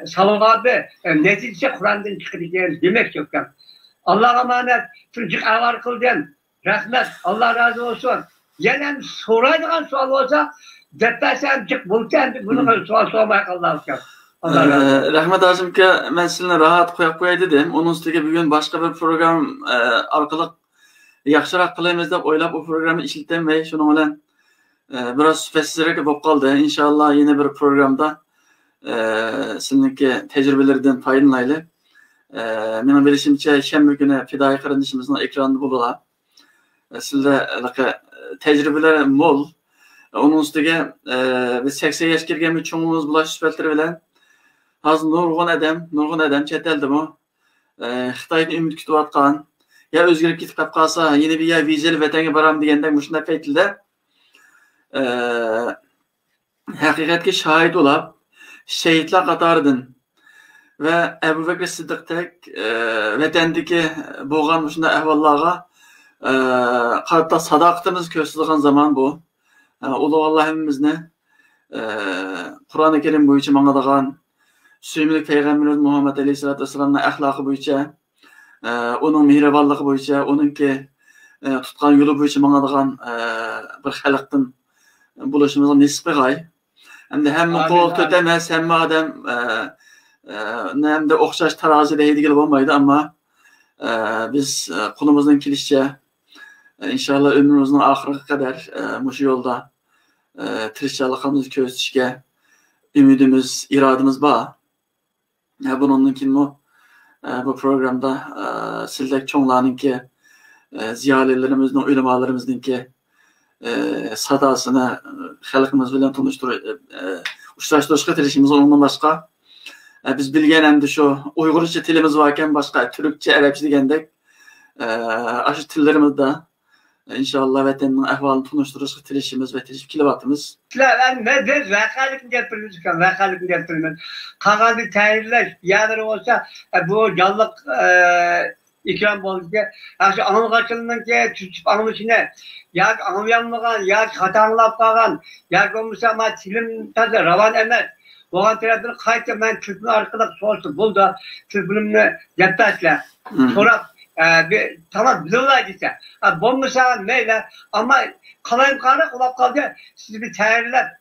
salavabı netice Kur'an'dan çıkacağız demek yok. Allah'a emanet çocuk ağlar kıldın. Rahmet. Allah razı olsun. Yine soraydığın sual olsa depresen çık bulsan bunu sual sormaya Allah'a Rahmet Azim ki ben sizinle rahat koyup dedim. Onun üstüne bugün başka bir program arkalık yaxşırak kılayımız deb oylab o programı işletem ve şunun bilen biraz süpetsizrek bo'lib qoldi. İnşallah yeni bir programda sizinki tecrübelerden faydalanaylı. Mening bilishimcha shanba kuni Fidoyi qarindishimizning ekranida bo'ladi. Sizlar tecrübeler mo'l. Onun üstüge biz 80 yaş kirgen bir çoğunluğumuz bulaş süpeltiri bilen hazır nurgun adam chet elda bu. Xitoydan ümit kutib atgan. Ya özgürlük gitip kalsa yeni bir ya vizeli vatanga baram deganda mushunday paytlarda haqiqatga shohid bo'lib shahidlar qatoridan va Abu Bakr Siddiqdek vatandagi bo'lgan mushunday ahvollarga qarata sadoqatimiz ko'rsatilgan zaman bu. Ulug' Allohimizni Qur'oni Karim bo'yicha mangadigan suyimli payg'ambarimiz Muhammad alayhisolatu vasallamning axloqi bo'yicha onun mehribonligi bo'yicha, onunki tutgan yo'li bo'yicha mangadigan bir xalqdan bo'lishimizga nasib qilg'ay. Hamda hamma qo'l to'tamas, hamma odam hamda o'xshash tarozida deydigan bo'lmaydi, ammo biz qo'limizdan kelishicha inshaalloh ömrümüzün oxiriga qadar mushu yo'lda tirishchiligimizni ko'rsatishga umidimiz, irodamiz bor. Bundan keyin bu programda sizler çoğunlarınki ziyalilerimizin, ulemalarımızınki sadasını halkımız bilen uçlaştırışka tirişimiz ondan başka biz bilgen hem de şu Uygurca tilimiz varken başka Türkçe, Arapça degendek aşı tillerimizde İnşallah vatanın ahvalını tunuşturuşka tirişimiz ve tirişip kilovatımız. Ben biz vakalıkını getirmemiz. Kağıdı tayirleş, yadır olsa bu canlık ikram olunca anılgaçılığından ki tutup anılışına ya anlayanlıgan, ya hatanlap kalan, ya olmuşsa ama tilim tadı ravan emez. Boğan tarafını kayıtla ben Türk'ün arkadaş sorsun. Bul da Türk'ünümle yaptaşla. Sonra tamam biliyorlar ise. Bomba neyle ama kalayım karı kulak kaldı. Siz bir tayirler.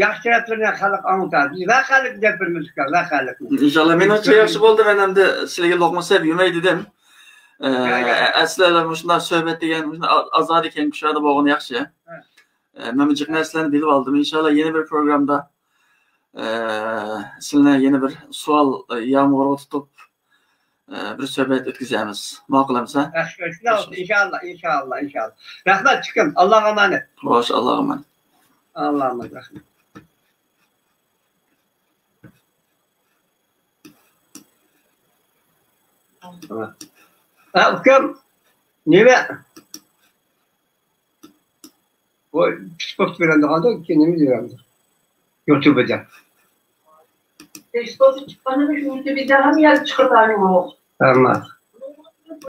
yaxshi taraflarni xalq anlatadi. Biz va xalq gapiramiz, va xalq. İnşallah menimcha yaxshi bo'ldi. Men hamda sizlarga loqma sep yemay dedim. Aslida shundan suhbat degan azad ekan kushadi bo'lgani yaxshi. Men jiq narsalarni bilib oldim. İnşallah yeni bir programda sizlarga yeni bir savol yağmurga tutib bir suhbat o'tkazamiz. Ma'qulamsa? İnşallah. Rahmat chiqim. Allohga emanet. Xo'sh, Allohga emanet. Allah'a emanet. Rahmat. Ukam, nima? Bu sport veren daha kendimi diyorum. YouTube'da. Sport çıkanı da YouTube'da hem yer çıkartıyor. Tamam.